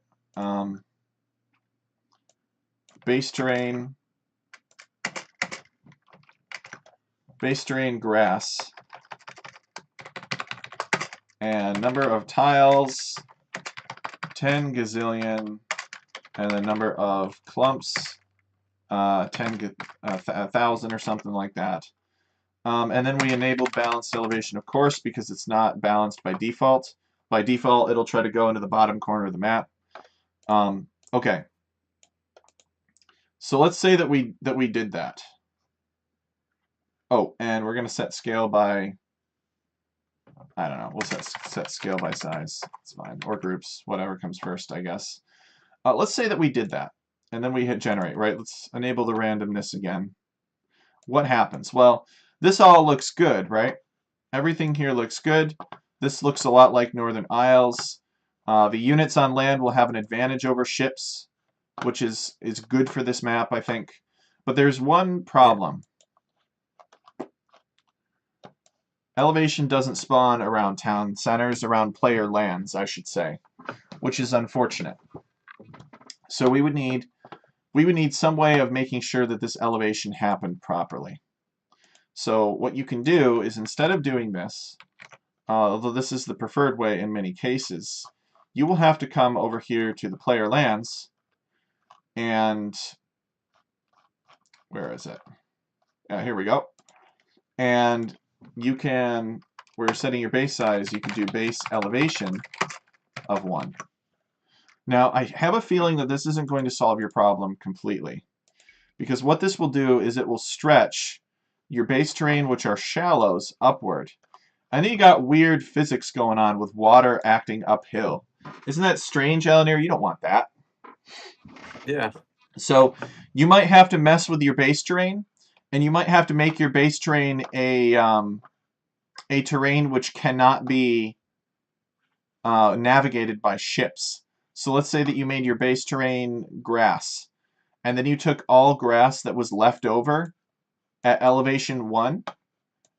Base terrain grass, and number of tiles 10 gazillion, and the number of clumps 1,000 or something like that. And then we enabled balanced elevation, of course, because it's not balanced by default. By default, it'll try to go into the bottom corner of the map. Okay. So let's say that we did that. Oh, and we're going to set scale by, I don't know, we'll set scale by size. It's fine. Or groups, whatever comes first, I guess. Let's say that we did that, and then we hit generate, right? Let's enable the randomness again. What happens? Well, this all looks good, right? Everything here looks good. This looks a lot like Northern Isles. The units on land will have an advantage over ships, which is good for this map, I think. But there's one problem. Elevation doesn't spawn around town centers, around player lands, I should say, which is unfortunate. So we would need some way of making sure that this elevation happened properly. So what you can do is, instead of doing this, although this is the preferred way in many cases, you will have to come over here to the player lands, and where is it? Here we go. And you can, where you're setting your base size, you can do base elevation of 1. Now, I have a feeling that this isn't going to solve your problem completely, because what this will do is it will stretch your base terrain, which are shallows, upward. And then you got weird physics going on with water acting uphill. Isn't that strange, Elinir? You don't want that. Yeah. So you might have to mess with your base terrain, and you might have to make your base terrain a terrain which cannot be navigated by ships. So let's say that you made your base terrain grass, and then you took all grass that was left over at elevation 1,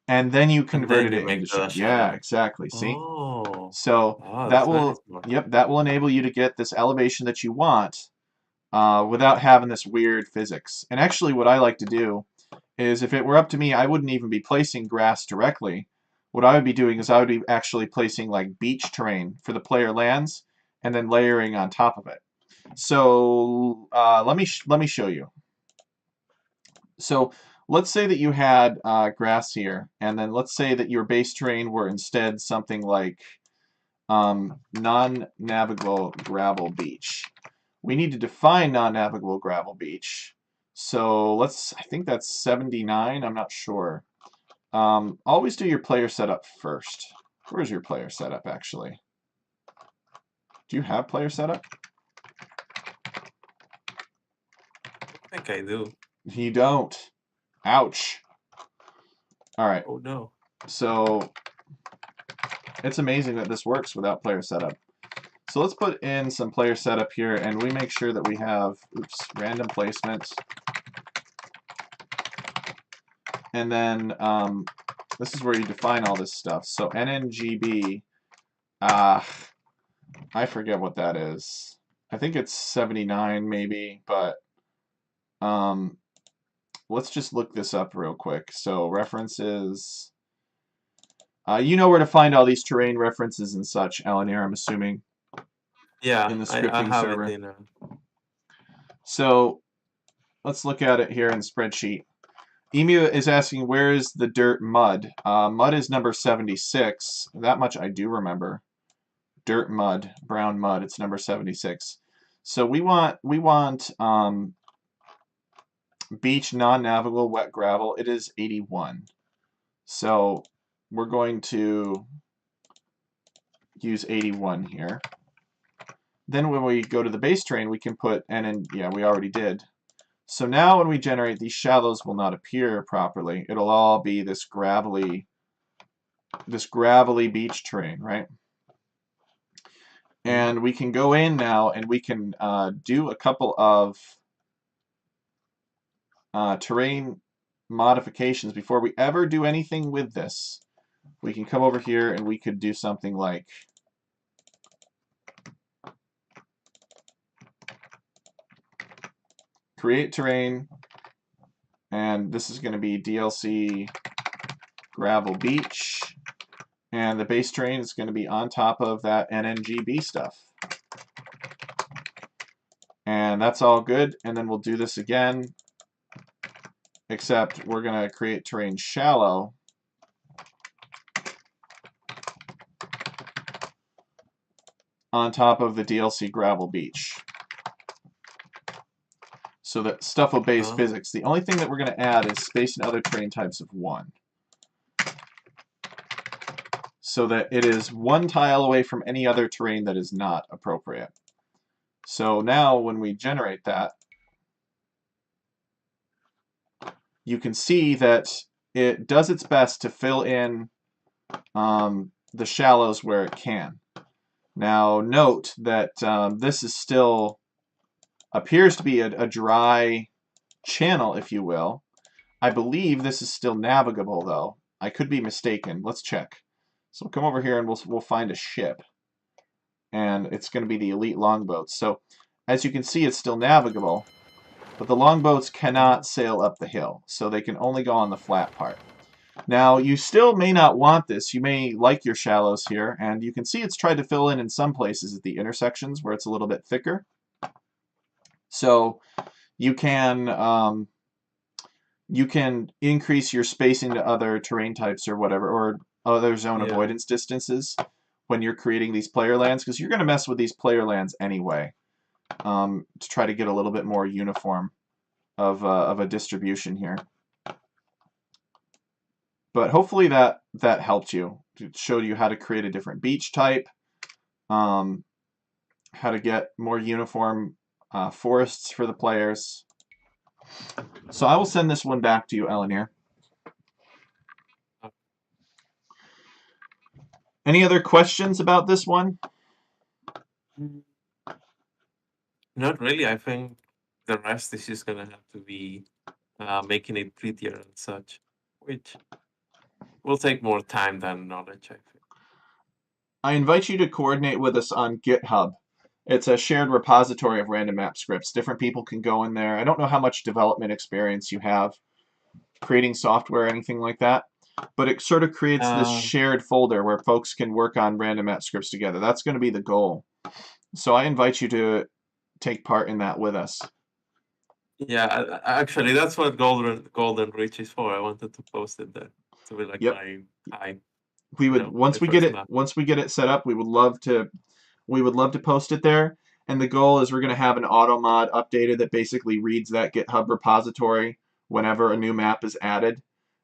and then you And then converted you it make into the ship. Yeah, shadow. exactly. See? Oh. So Oh, that that's very will, smart. yep, that will enable you to get this elevation that you want without having this weird physics. And actually, what I like to do is, if it were up to me, I wouldn't even be placing grass directly. What I would be doing is I would be actually placing like beach terrain for the player lands, and then layering on top of it. So let me show you. So let's say that you had grass here, and then let's say that your base terrain were instead something like non-navigable gravel beach. We need to define non-navigable gravel beach. So I think that's 79, I'm not sure. Always do your player setup first. Where's your player setup, actually? Do you have player setup? I think I do. You don't. Ouch. All right, Oh no. so it's amazing that this works without player setup. So let's put in some player setup here, and we make sure that we have, random placement. And then this is where you define all this stuff. So NNGB, I forget what that is. I think it's 79 maybe, but um, let's just look this up real quick. So references, you know where to find all these terrain references and such, Alanir, I'm assuming, Yeah, in the I scripting have it server. in a. So let's look at it here in the spreadsheet. Emu is asking, where is the dirt mud? Mud is number 76. That much I do remember. Dirt mud, brown mud. It's number 76. So we want beach non-navigable wet gravel. It is 81. So we're going to use 81 here. Then when we go to the base terrain, we can put yeah, we already did. So now when we generate, these shallows will not appear properly. It'll all be this gravelly beach terrain, right? And we can go in now and we can do a couple of terrain modifications before we ever do anything with this. We can come over here and we could do something like create terrain, and this is going to be DLC gravel beach, and the base terrain is going to be on top of that NNGB stuff. And that's all good, and then we'll do this again, except we're going to create terrain shallow on top of the DLC gravel beach. So that stuff obeys physics. The only thing that we're going to add is space and other terrain types of 1. So that it is 1 tile away from any other terrain that is not appropriate. So now when we generate that, you can see that it does its best to fill in the shallows where it can. Now note that this is still appears to be a dry channel, if you will. I believe this is still navigable, though. I could be mistaken. Let's check. So we'll come over here and we'll find a ship. And it's going to be the Elite Longboats. So as you can see, it's still navigable. But the longboats cannot sail up the hill. So they can only go on the flat part. Now, you still may not want this. You may like your shallows here. And you can see it's tried to fill in some places at the intersections where it's a little bit thicker. So you can increase your spacing to other terrain types or whatever, or other zone avoidance distances when you're creating these player lands, because you're going to mess with these player lands anyway to try to get a little bit more uniform of a distribution here. But hopefully that helped you. It showed you how to create a different beach type, how to get more uniform forests for the players. So I will send this one back to you, Elinir. Any other questions about this one? Not really. I think the rest is just gonna have to be making it prettier and such, which will take more time than knowledge, I think. I invite you to coordinate with us on GitHub. It's a shared repository of random map scripts. Different people can go in there. I don't know how much development experience you have creating software or anything like that, but it sort of creates this shared folder where folks can work on random map scripts together. That's going to be the goal. So I invite you to take part in that with us. Yeah, actually, that's what Golden Reach is for. I wanted to post it there to be like my hi. We would once we get it set up, we would love to post it there. And the goal is we're going to have an auto mod updated that basically reads that GitHub repository whenever a new map is added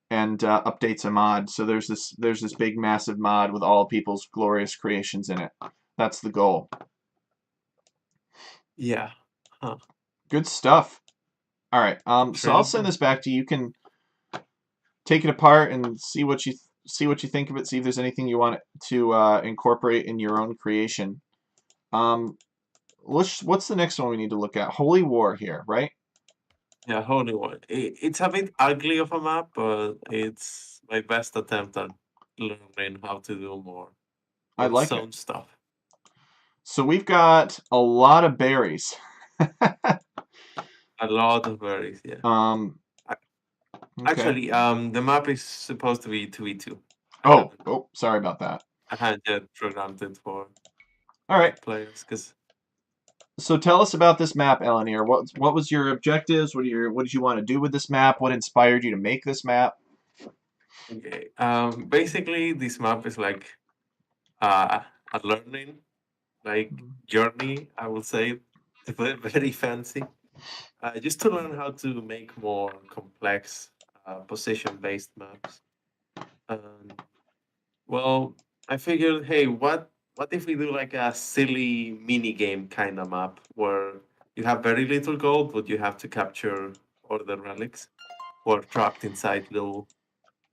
and updates a mod. So there's this big massive mod with all people's glorious creations in it. That's the goal. Yeah. Huh. Good stuff. All right. So I'll send this back to you. You can take it apart and see what you think of it. See if there's anything you want to incorporate in your own creation. What's the next one we need to look at? Holy War here, right? Yeah, Holy War. It's a bit ugly of a map, but it's my best attempt at learning how to do more. I like it. Stuff. So we've got a lot of berries. A lot of berries, yeah. Okay. Actually, the map is supposed to be 2v2. Oh, sorry about that. I hadn't yet programmed it for all right players, because. So tell us about this map, Elinir. What was your objectives? What did you want to do with this map? What inspired you to make this map? Okay. Basically, this map is like a learning, like journey. I would say, to put it very fancy, just to learn how to make more complex position-based maps. Well, I figured, hey, what if we do like a silly mini game kind of map where you have very little gold, but you have to capture all the relics who are trapped inside little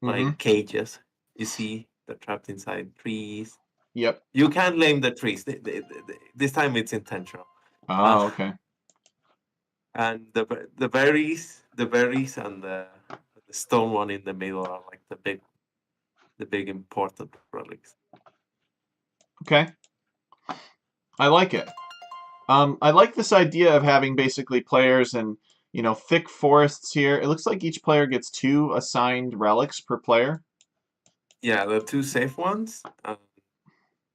like cages. You see, they're trapped inside trees. Yep. You can't blame the trees. This time it's intentional. Oh, okay. And the berries and the stone one in the middle are like the big important relics. Okay. I like it. I like this idea of having basically players and thick forests here. It looks like each player gets 2 assigned relics per player. Yeah, the 2 safe ones.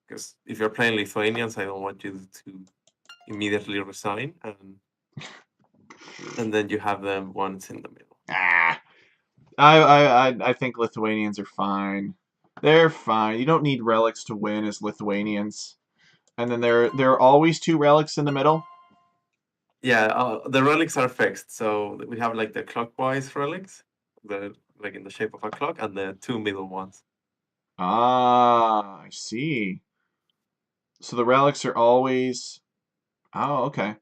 Because if you're playing Lithuanians, I don't want you to immediately resign, and then you have them ones in the middle. I think Lithuanians are fine. They're fine. You don't need relics to win as Lithuanians. And then there are always 2 relics in the middle. Yeah, the relics are fixed. So we have like the clockwise relics, like in the shape of a clock, and the 2 middle ones. Ah, I see. So the relics are always. Oh, okay.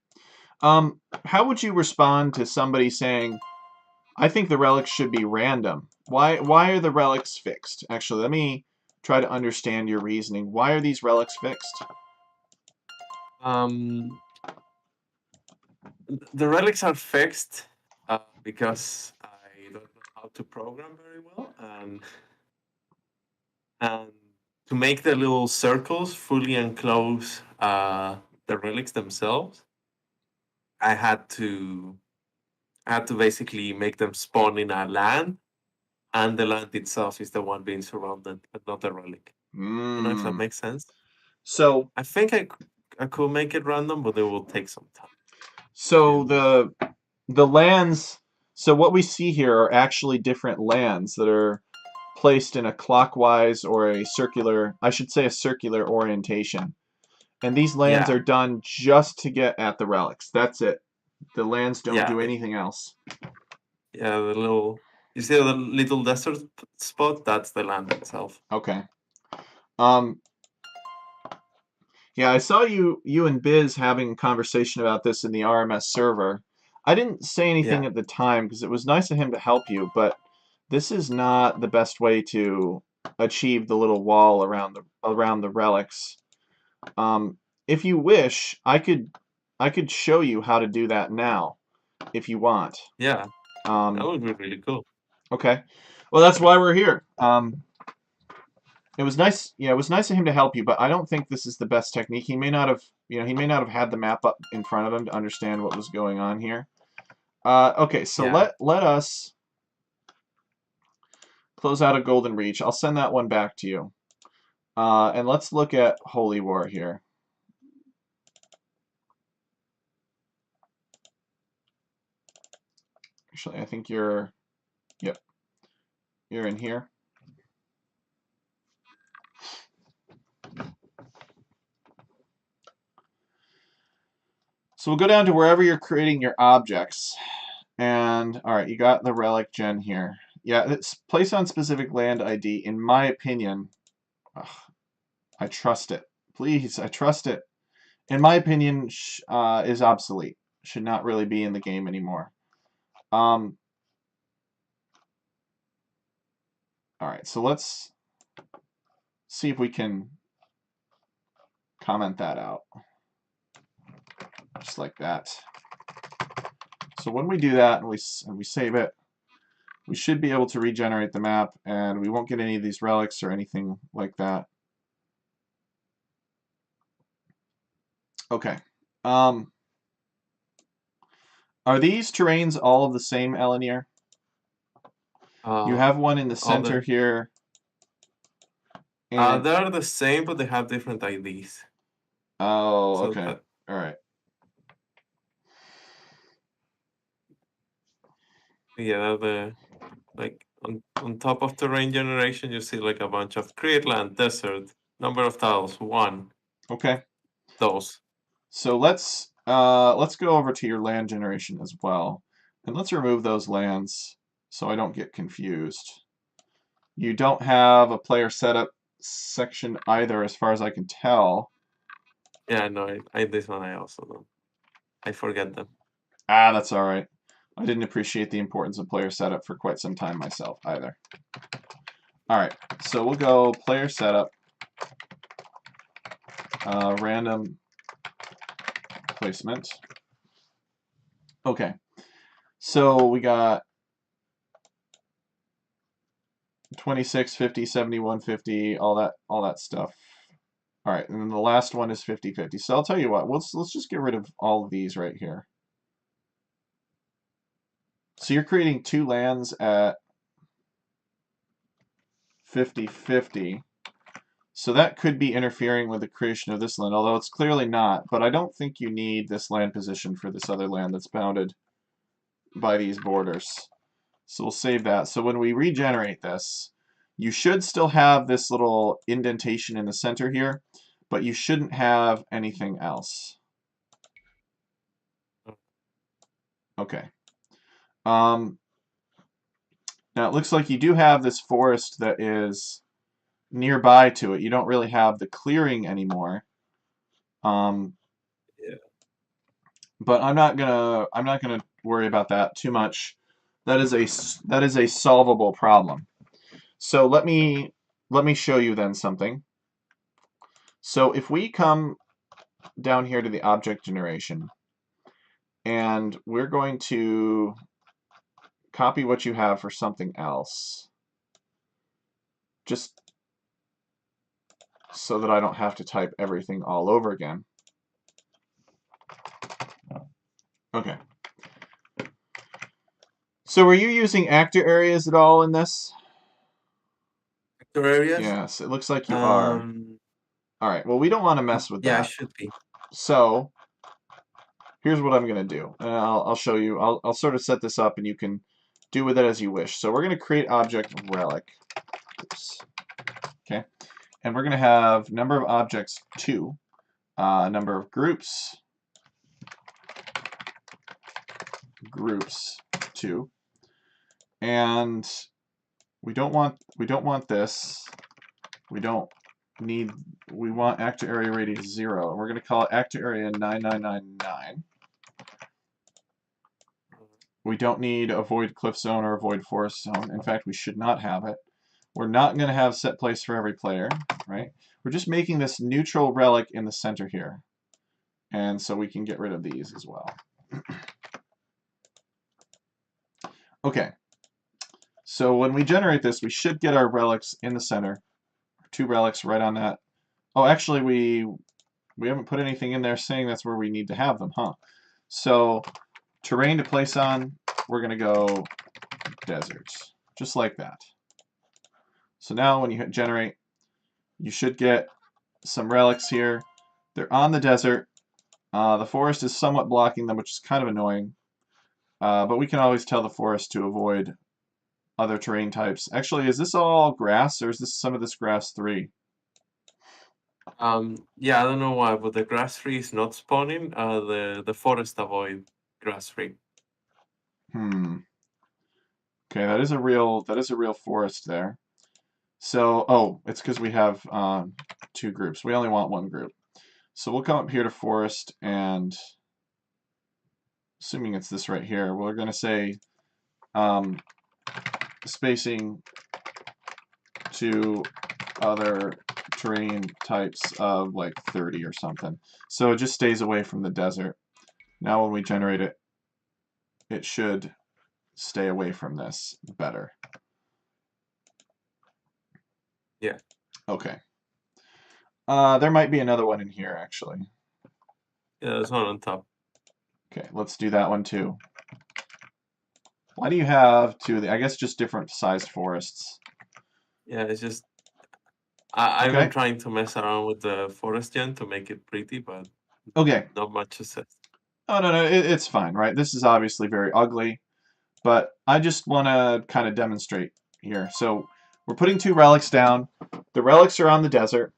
How would you respond to somebody saying, "I think the relics should be random"? Why are the relics fixed? Actually, let me try to understand your reasoning. Why are these relics fixed? The relics are fixed because I don't know how to program very well, and to make the little circles fully enclose the relics themselves, I had to basically make them spawn in a land, and the land itself is the one being surrounded, but not the relic. I don't know if that makes sense. So I think I could make it random, but it will take some time. So the lands. So what we see here are actually different lands that are placed in a clockwise or a circular, I should say a circular orientation. And these lands are done just to get at the relics. That's it. The lands don't do anything else. Yeah, you see the little desert spot? That's the land itself. Okay. Yeah, I saw you and Biz having a conversation about this in the RMS server. I didn't say anything Yeah, at the time because it was nice of him to help you, but this is not the best way to achieve the little wall around the relics. Um, if you wish, I could show you how to do that now if you want. yeah, that Um, would be really cool. okay. Well, that's why we're here. It was nice, yeah, it was nice of him to help you, but I don't think this is the best technique. He may not have, he may not have had the map up in front of him to understand what was going on here. Okay, so Yeah. let us close out a Golden Reach. I'll send that one back to you. And let's look at Holy War here. Actually, I think yep, you're in here. So we'll go down to wherever you're creating your objects. And, all right, you got the relic gen here. Yeah, it's place on specific land ID. In my opinion, ugh, I trust it. Please, I trust it. In my opinion, is obsolete. Should not really be in the game anymore. All right, so let's see if we can comment that out. Just like that. So when we do that and we save it, we should be able to regenerate the map, and we won't get any of these relics or anything like that. Okay. Are these terrains all of the same, Elenir? You Uh, have one in the all center the here, and they're the same, but they have different IDs. oh, So okay, that all right. yeah, the like on top of terrain generation, you see like a bunch of create land, desert, number of tiles, 1. Okay. Those. So let's go over to your land generation as well, and let's remove those lands so I don't get confused. You don't have a player setup section either, as far as I can tell. Yeah, no, I this one I also don't. I forget them. Ah, that's all right. I didn't appreciate the importance of player setup for quite some time myself either. All right, so we'll go player setup, random placement. Okay, so we got 26, 50, 71, 50, all that stuff. All right, and then the last one is 50, 50. So I'll tell you what, let's just get rid of all of these right here. So you're creating 2 lands at 50, 50. So that could be interfering with the creation of this land, although it's clearly not. But I don't think you need this land position for this other land that's bounded by these borders. So we'll save that. So when we regenerate this, you should still have this little indentation in the center here, but you shouldn't have anything else. Okay. Now it looks like you do have this forest that is nearby to it. You don't really have the clearing anymore. Yeah. But I'm not gonna worry about that too much. That is a solvable problem. So let me show you then something. So if we come down here to the object generation, and we're going to copy what you have for something else, just so that I don't have to type everything all over again. Okay. So were you using actor areas at all in this? Actor areas? Yes, it looks like you are. All right, well, we don't want to mess with Yeah, it that. should be. So here's what I'm going to do. And I'll show you. I'll sort of set this up, and you can do with it as you wish. So we're going to create object relic. Oops. Okay. And we're going to have number of objects 2, number of groups 2, and we don't want this. We don't we want active area radius 0, and we're going to call it active area 9999. We don't need a void cliff zone or a void forest zone. In fact, we should not have it. We're not going to have set place for every player, right? We're just making this neutral relic in the center here. And so we can get rid of these as well. Okay. So when we generate this, we should get our relics in the center. 2 relics right on that. Oh, actually, we haven't put anything in there saying that's where we need to have them, huh? So terrain to place on, we're going to go deserts, just like that. So now when you hit generate, you should get some relics here. They're on the desert. The forest is somewhat blocking them, which is kind of annoying. But we can always tell the forest to avoid other terrain types. Actually, is this all grass, or is this some of this grass 3? Yeah, I don't know why, but the grass tree is not spawning. The forest avoid grass tree. Okay, that is a real forest there. So, oh, it's because we have 2 groups. We only want 1 group. So we'll come up here to forest, and assuming it's this right here, we're going to say spacing to other terrain types of like 30 or something. So it just stays away from the desert. Now when we generate it, it should stay away from this better. Yeah. Okay. There might be another one in here, actually. Yeah, there's one on top. Okay, let's do that one too. Why do you have 2 of the, I guess just different sized forests? Yeah, it's just I've been trying to mess around with the forest gen to make it pretty, but not much success. Oh, no, it's fine, right? This is obviously very ugly, but I just want to kind of demonstrate here. So we're putting 2 relics down. The relics are on the desert.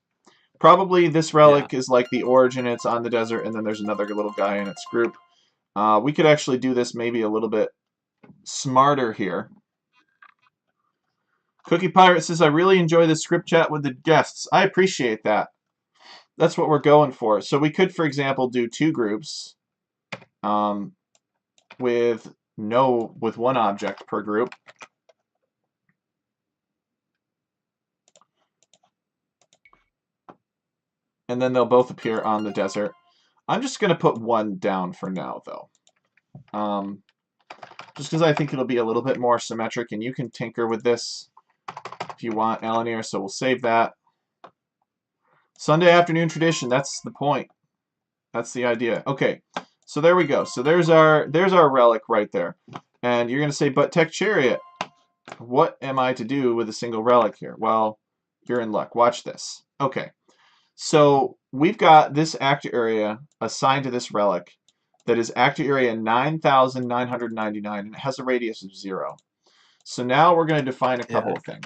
Probably this relic is like the origin, it's on the desert, and then there's another little guy in its group. We could actually do this maybe a little bit smarter here. Cookie Pirate says, I really enjoy the script chat with the guests. I appreciate that. That's what we're going for. So we could, for example, do 2 groups with 1 object per group. And then they'll both appear on the desert. I'm just going to put 1 down for now, though. Just because I think it'll be a little bit more symmetric, and you can tinker with this if you want, Elinir, so we'll save that. Sunday afternoon tradition, that's the point. That's the idea. Okay, so there we go. So there's our relic right there. And you're going to say, but Tech Chariot, what am I to do with a single relic here? Well, you're in luck. Watch this. Okay, so we've got this active area assigned to this relic that is active area 9,999, and it has a radius of 0. So now we're going to define a couple of things.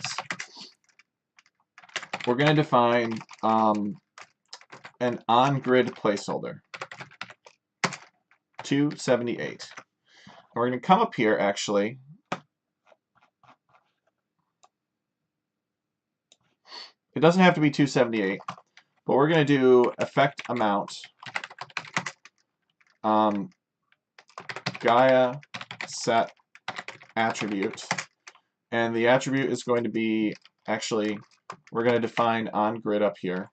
We're going to define an on-grid placeholder, 278. And we're going to come up here, actually. It doesn't have to be 278, but we're going to do effect amount Gaia set attribute. And the attribute is going to be, actually, we're going to define on-grid up here.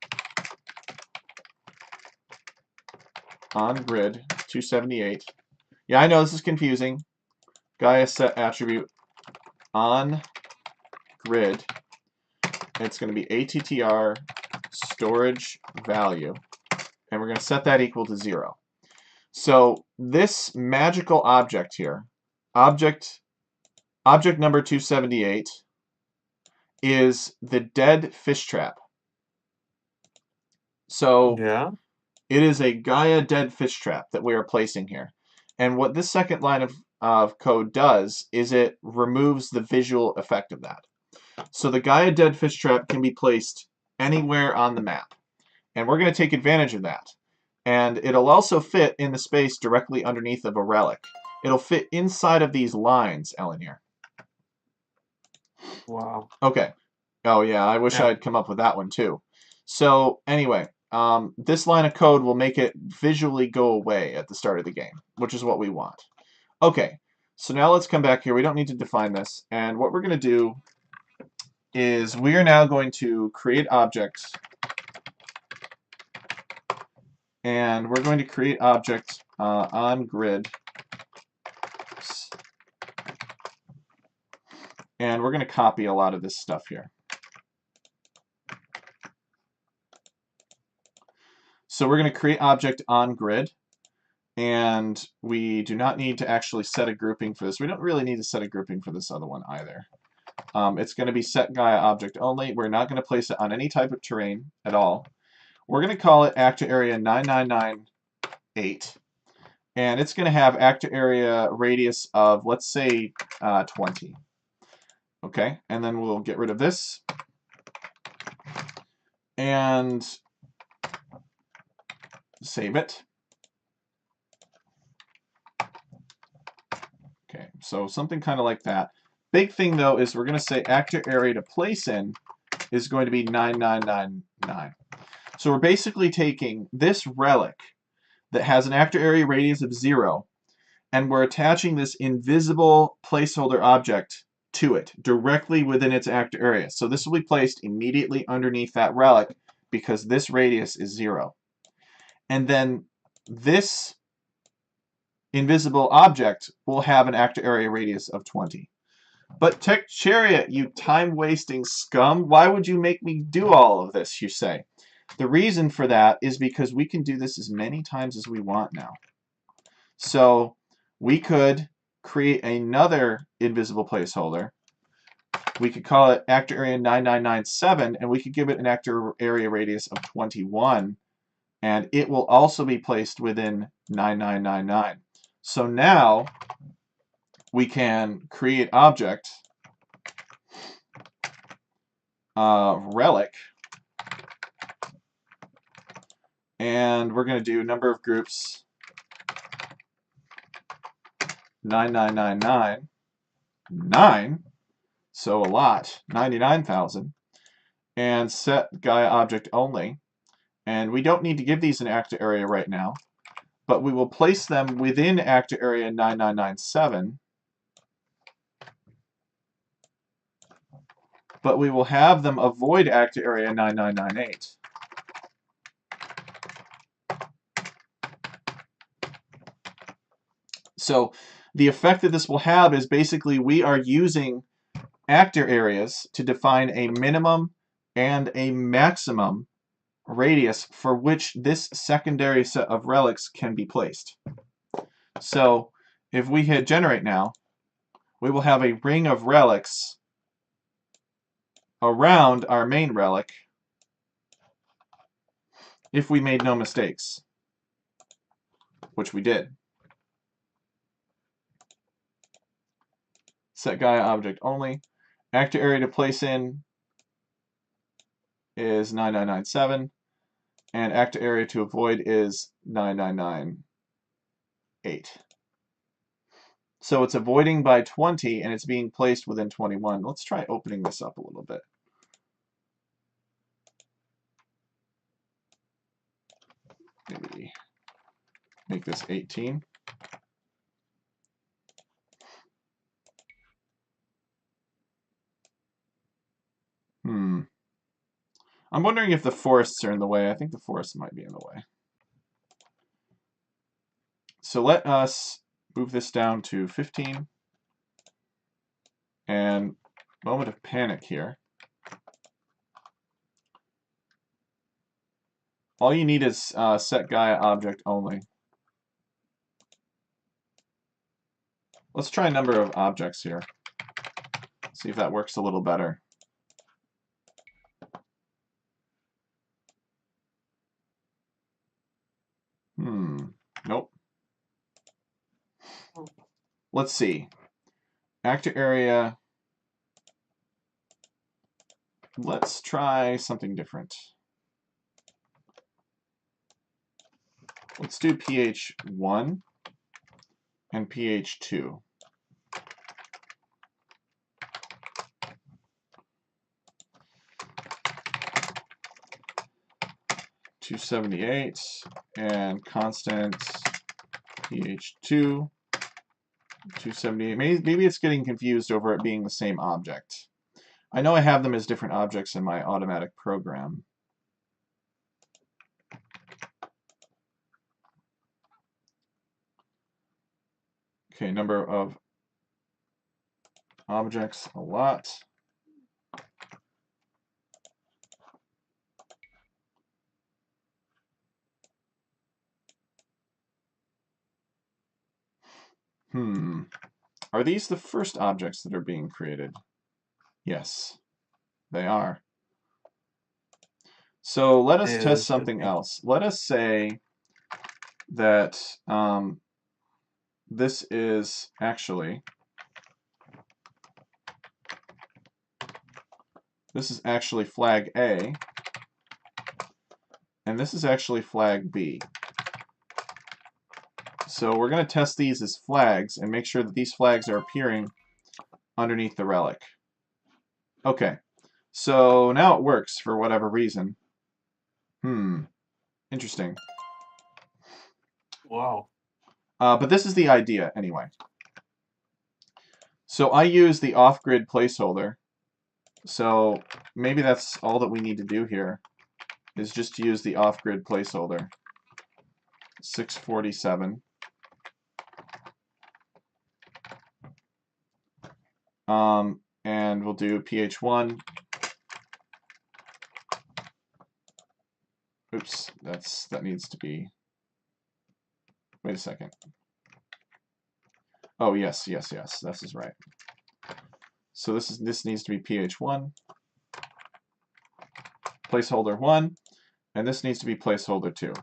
On-grid 278. Yeah, I know this is confusing. Gaia set attribute on-grid. It's going to be ATTR storage value. And we're going to set that equal to 0. So this magical object here, object number 278, is the dead fish trap. So it is a Gaia dead fish trap that we are placing here. And what this second line of code does is it removes the visual effect of that. So the Gaia dead fish trap can be placed anywhere on the map. And we're going to take advantage of that. And it'll also fit in the space directly underneath of a relic. It'll fit inside of these lines, Elinir. Wow. Okay. Oh, yeah, I wish I'd come up with that one, too. So anyway, this line of code will make it visually go away at the start of the game, which is what we want. Okay, so now let's come back here. We don't need to define this. And what we're going to do is we are now going to create objects. And we're going to create objects on grid. And we're going to copy a lot of this stuff here. So we're going to create object on grid. And we do not need to actually set a grouping for this. We don't really need to set a grouping for this other one either. It's going to be set Gaia object only. We're not going to place it on any type of terrain at all. We're going to call it actor area 9998. And it's going to have actor area radius of, let's say, 20. Okay, and then we'll get rid of this. And save it. Okay, so something kind of like that. Big thing, though, is we're going to say actor area to place in is going to be 9999. So we're basically taking this relic that has an actor area radius of 0, and we're attaching this invisible placeholder object to it, directly within its actor area. So this will be placed immediately underneath that relic because this radius is 0. And then this invisible object will have an actor area radius of 20. But Tech Chariot, you time-wasting scum, why would you make me do all of this, you say? The reason for that is because we can do this as many times as we want now. So we could create another invisible placeholder. We could call it actor area 9997, and we could give it an actor area radius of 21, and it will also be placed within 9999. So now we can create object relic, and we're going to do number of groups 9999, 9, so a lot, 99,000, and set Gaia object only. And we don't need to give these an actor area right now, but we will place them within actor area 9997. But we will have them avoid actor area 9998. So the effect that this will have is basically we are using actor areas to define a minimum and a maximum radius for which this secondary set of relics can be placed. So if we hit generate now, we will have a ring of relics around our main relic if we made no mistakes, which we did. Set Gaia object only. Actor area to place in is 9997, and actor area to avoid is 9998. So it's avoiding by 20, and it's being placed within 21. Let's try opening this up a little bit. Maybe make this 18. I'm wondering if the forests are in the way. I think the forests might be in the way. So let us move this down to 15. And moment of panic here. All you need is set Gaia object only. Let's try a number of objects here. See if that works a little better. Nope. Let's see. Actor area. Let's try something different. Let's do pH1 and pH2. 278 and constant pH2 278. Maybe it's getting confused over it being the same object. I know I have them as different objects in my automatic program. Okay, number of objects, a lot. Are these the first objects that are being created? Yes, they are. So let us test something else. Let us say that this is actually flag A, and this is actually flag B. So we're going to test these as flags and make sure that these flags are appearing underneath the relic. Okay, so now it works for whatever reason. Interesting. Wow. But this is the idea anyway. So I use the off-grid placeholder. So maybe that's all that we need to do here, is just to use the off-grid placeholder. 647. And we'll do pH1. Oops, that needs to be. Wait a second. Oh yes, this is right. So this needs to be pH1, placeholder 1, and this needs to be placeholder 2.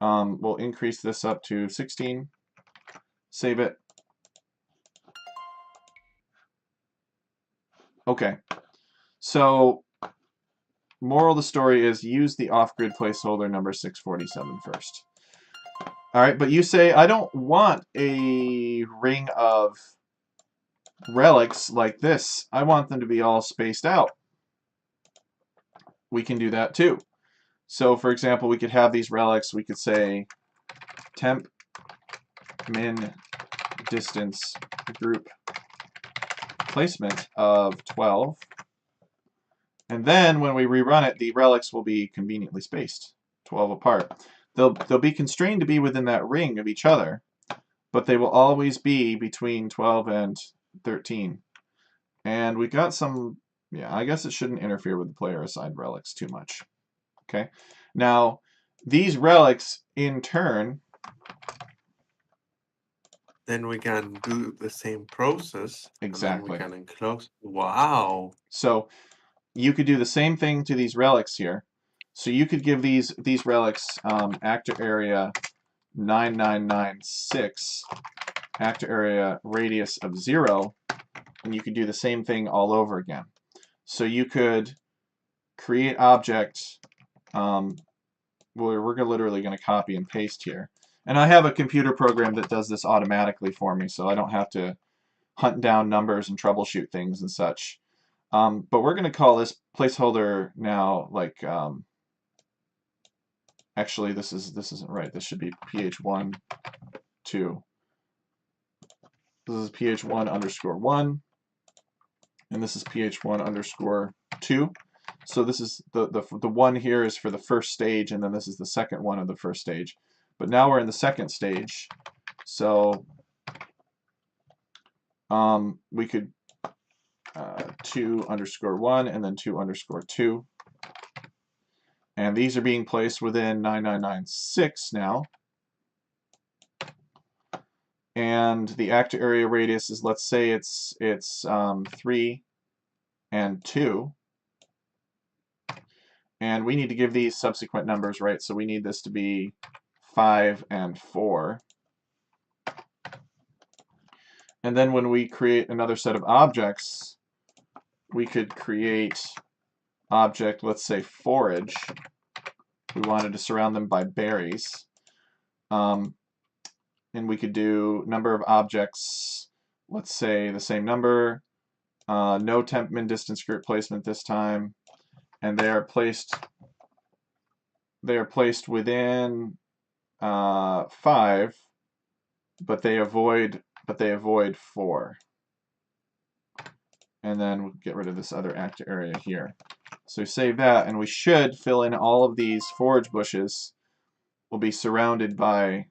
We'll increase this up to 16. Save it. Okay. So moral of the story is use the off-grid placeholder number 647 first. All right, but you say, I don't want a ring of relics like this. I want them to be all spaced out. We can do that too. So for example, we could have these relics, we could say temp min distance group placement of 12. And then when we rerun it, the relics will be conveniently spaced, 12 apart. They'll be constrained to be within that ring of each other, but they will always be between 12 and 13. And we got some, yeah, I guess it shouldn't interfere with the player assigned relics too much. Okay. Now, these relics in turn, then we can do the same process. Exactly. And then we can enclose. Wow. So you could do the same thing to these relics here. So you could give these relics actor area 9996, actor area radius of 0, and you could do the same thing all over again. So you could create object. We're literally going to copy and paste here. And I have a computer program that does this automatically for me, so I don't have to hunt down numbers and troubleshoot things and such. But we're going to call this placeholder now like, actually this isn't right. This should be pH1, 2. This is pH1 underscore 1, and this is pH1 underscore 2. So this is the one here is for the first stage, and then this is the second one of the first stage. But now we're in the second stage, so we could 2 underscore 1 and then 2 underscore 2. And these are being placed within 9996 now. And the actor area radius is, let's say it's 3 and 2. And we need to give these subsequent numbers, right? So we need this to be 5 and 4. And then when we create another set of objects, we could create object, let's say forage. We wanted to surround them by berries. And we could do number of objects, let's say the same number, no temp min distance group placement this time, and they are placed they are placed within 5, but they avoid 4. And then we'll get rid of this other active area here. So save that, and we should fill in all of these forage bushes will be surrounded by,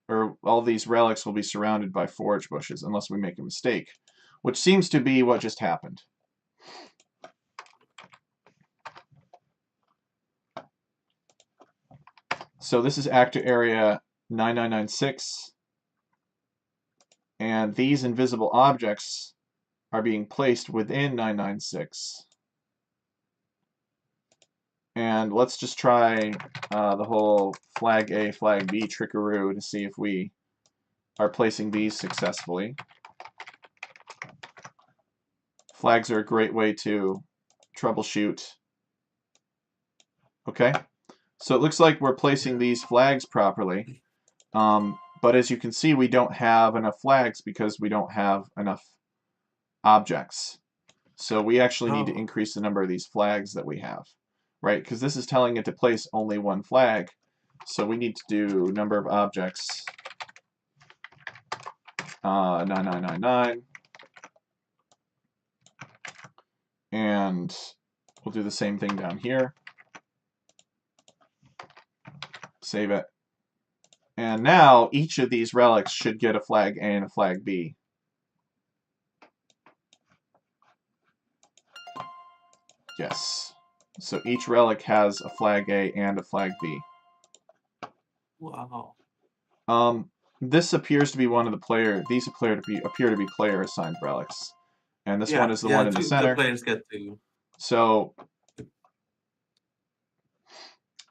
or all these relics will be surrounded by forage bushes, unless we make a mistake, which seems to be what just happened. So this is active area 9996, and these invisible objects are being placed within 996. And let's just try the whole flag A, flag B trickaroo to see if we are placing these successfully. Flags are a great way to troubleshoot. Okay, so it looks like we're placing these flags properly. But as you can see, we don't have enough flags because we don't have enough objects. So we actually need to increase the number of these flags that we have, right? Because this is telling it to place only one flag. So we need to do number of objects 9999. And we'll do the same thing down here. Save it. And now each of these relics should get a flag A and a flag B. Yes. So each relic has a flag A and a flag B. Wow. This appears to be one of the player. These appear to be player assigned relics, and this one is the one in the center. The players get to. So,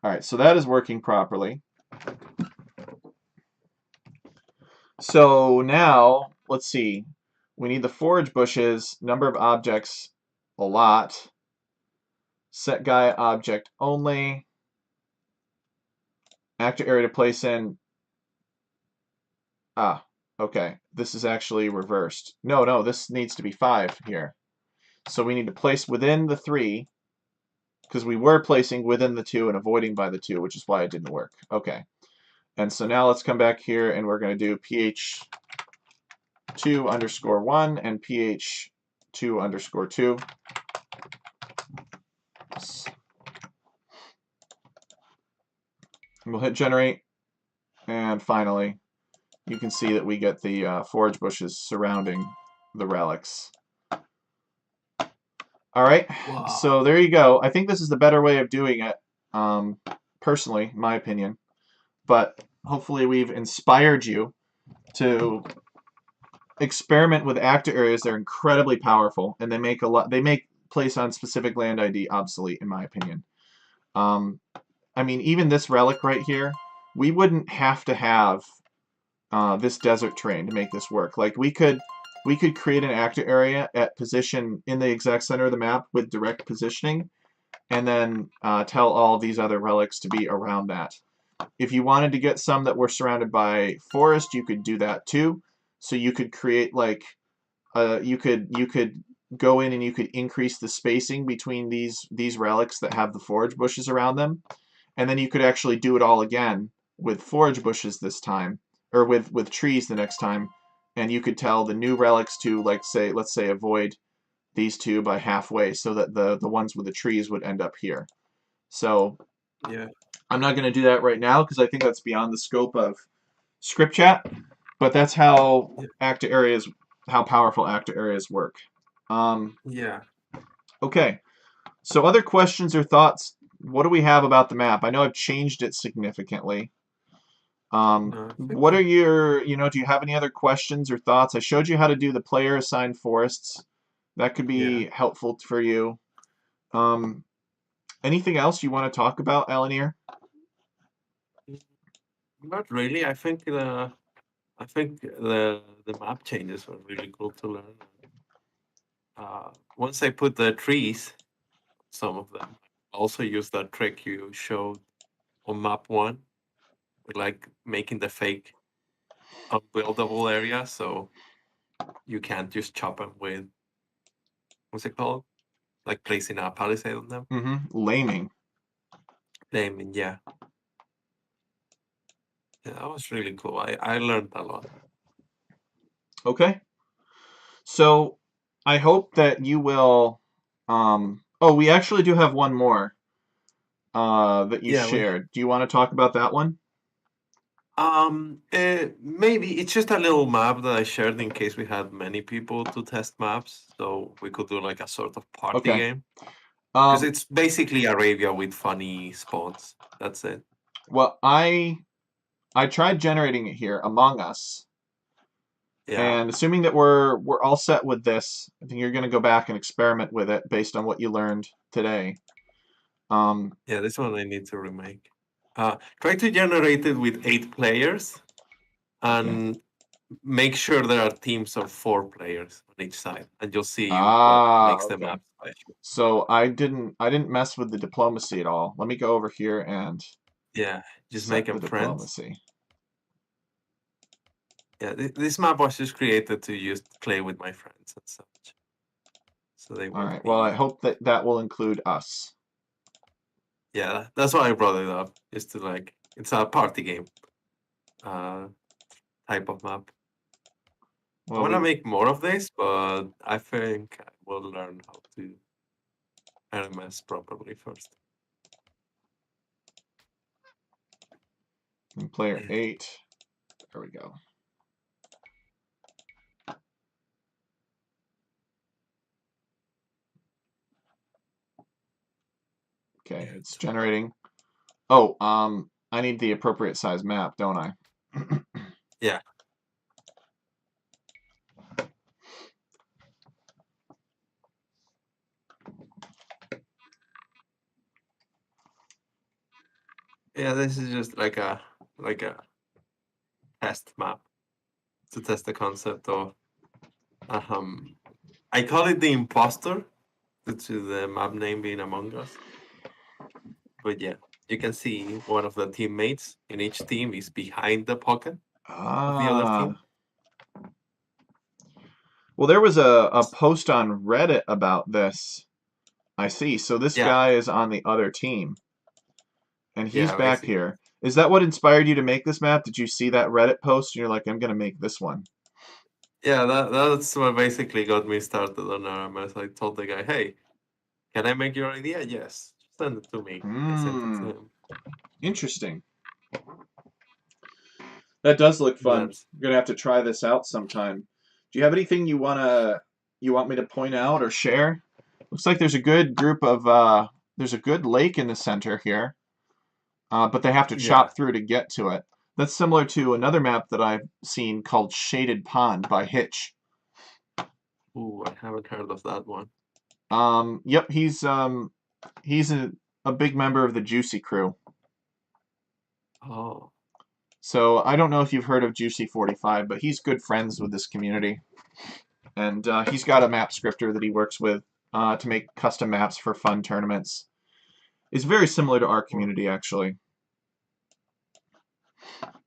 all right. So that is working properly. So now let's see. We need the forage bushes. Number of objects, a lot. Set guy object only. Active area to place in. Ah, okay. This is actually reversed. No, this needs to be 5 here. So we need to place within the 3, because we were placing within the 2 and avoiding by the 2, which is why it didn't work. Okay. And so now let's come back here and we're going to do ph2_1 and ph2_2. And we'll hit generate, and finally you can see that we get the forage bushes surrounding the relics. All right, wow. So there you go. I think this is the better way of doing it, personally, my opinion. But hopefully we've inspired you to experiment with active areas. They're incredibly powerful, and they make place on specific land ID obsolete, in my opinion. I mean, even this relic right here, we wouldn't have to have this desert terrain to make this work. Like we could create an active area at position in the exact center of the map with direct positioning, and then tell all of these other relics to be around that. If you wanted to get some that were surrounded by forest, you could do that too. So you could create like you could go in and you could increase the spacing between these relics that have the forage bushes around them, and then you could actually do it all again with forage bushes this time, or with trees the next time, and you could tell the new relics to let's say avoid these two by halfway, so that the ones with the trees would end up here. So yeah, I'm not going to do that right now because I think that's beyond the scope of ScriptChat, but that's how active areas, how powerful active areas work. Yeah. Okay. So other questions or thoughts? What do we have about the map? I know I've changed it significantly. What are your, do you have any other questions or thoughts? I showed you how to do the player assigned forests. That could be helpful for you. Anything else you want to talk about, Alanir? Not really. I think the map changes were really cool to learn. Once I put the trees, some of them, I also use that trick you showed on map 1, with like making the fake unbuildable area, so you can't just chop them with, what's it called? Like placing a palisade on them. Laming. Naming, yeah. Yeah, that was really cool. I learned a lot. Okay. So I hope that you will. Oh, we actually do have one more that you Yeah, shared. Do you want to talk about that one? maybe it's just a little map that I shared in case we had many people to test maps, so we could do like a sort of party Okay. game. Because Um, it's basically Arabia with funny spawns. That's it. well, I tried generating it here, Among Us, Yeah, and assuming that we're all set with this, I think you're going to go back and experiment with it based on what you learned today. Um, yeah. This one I need to remake. Try to generate it with 8 players, okay. and make sure there are teams of 4 players on each side, and you'll see what Ah, makes the okay. map special. So I didn't mess with the diplomacy at all. Let me go over here and Yeah, just make set the them friends. diplomacy. Yeah, this map was just created to just play with my friends and such, so they All won't right. Well, I be. hope that that will include us. Yeah, that's why I brought it up. Just to like, it's a party game uh, type of map. I Well, want to we make more of this, but I think I will learn how to LMS properly first. in player Yeah. 8. There we go. Okay, it's generating. Oh, I need the appropriate size map, don't I? Yeah. Yeah, this is just like a test map to test the concept of um I call it the imposter due to the map name being Among Us. But yeah, you can see one of the teammates in each team is behind the pocket of the other Ah. team. Well, there was a post on Reddit about this. I see. So this Yeah, guy is on the other team, and he's yeah, back basically. here. Is that what inspired you to make this map? Did you see that Reddit post and you're like, I'm gonna make this one? Yeah, that's what basically got me started on RMS. I told the guy, "Hey, can I make your idea?" Yes, send it to me. I sent it to Hmm. him. Interesting. That does look fun. That's I'm gonna have to try this out sometime. Do you have anything you want me to point out or share? Looks like there's a good group of there's a good lake in the center here, but they have to yeah. chop through to get to it. That's similar to another map that I've seen called Shaded Pond by Hitch. Ooh, I haven't heard of that one. Yep, he's a big member of the Juicy crew. Oh, So I don't know if you've heard of Juicy 45, but he's good friends with this community. And he's got a map scripter that he works with to make custom maps for fun tournaments. It's very similar to our well, community, actually.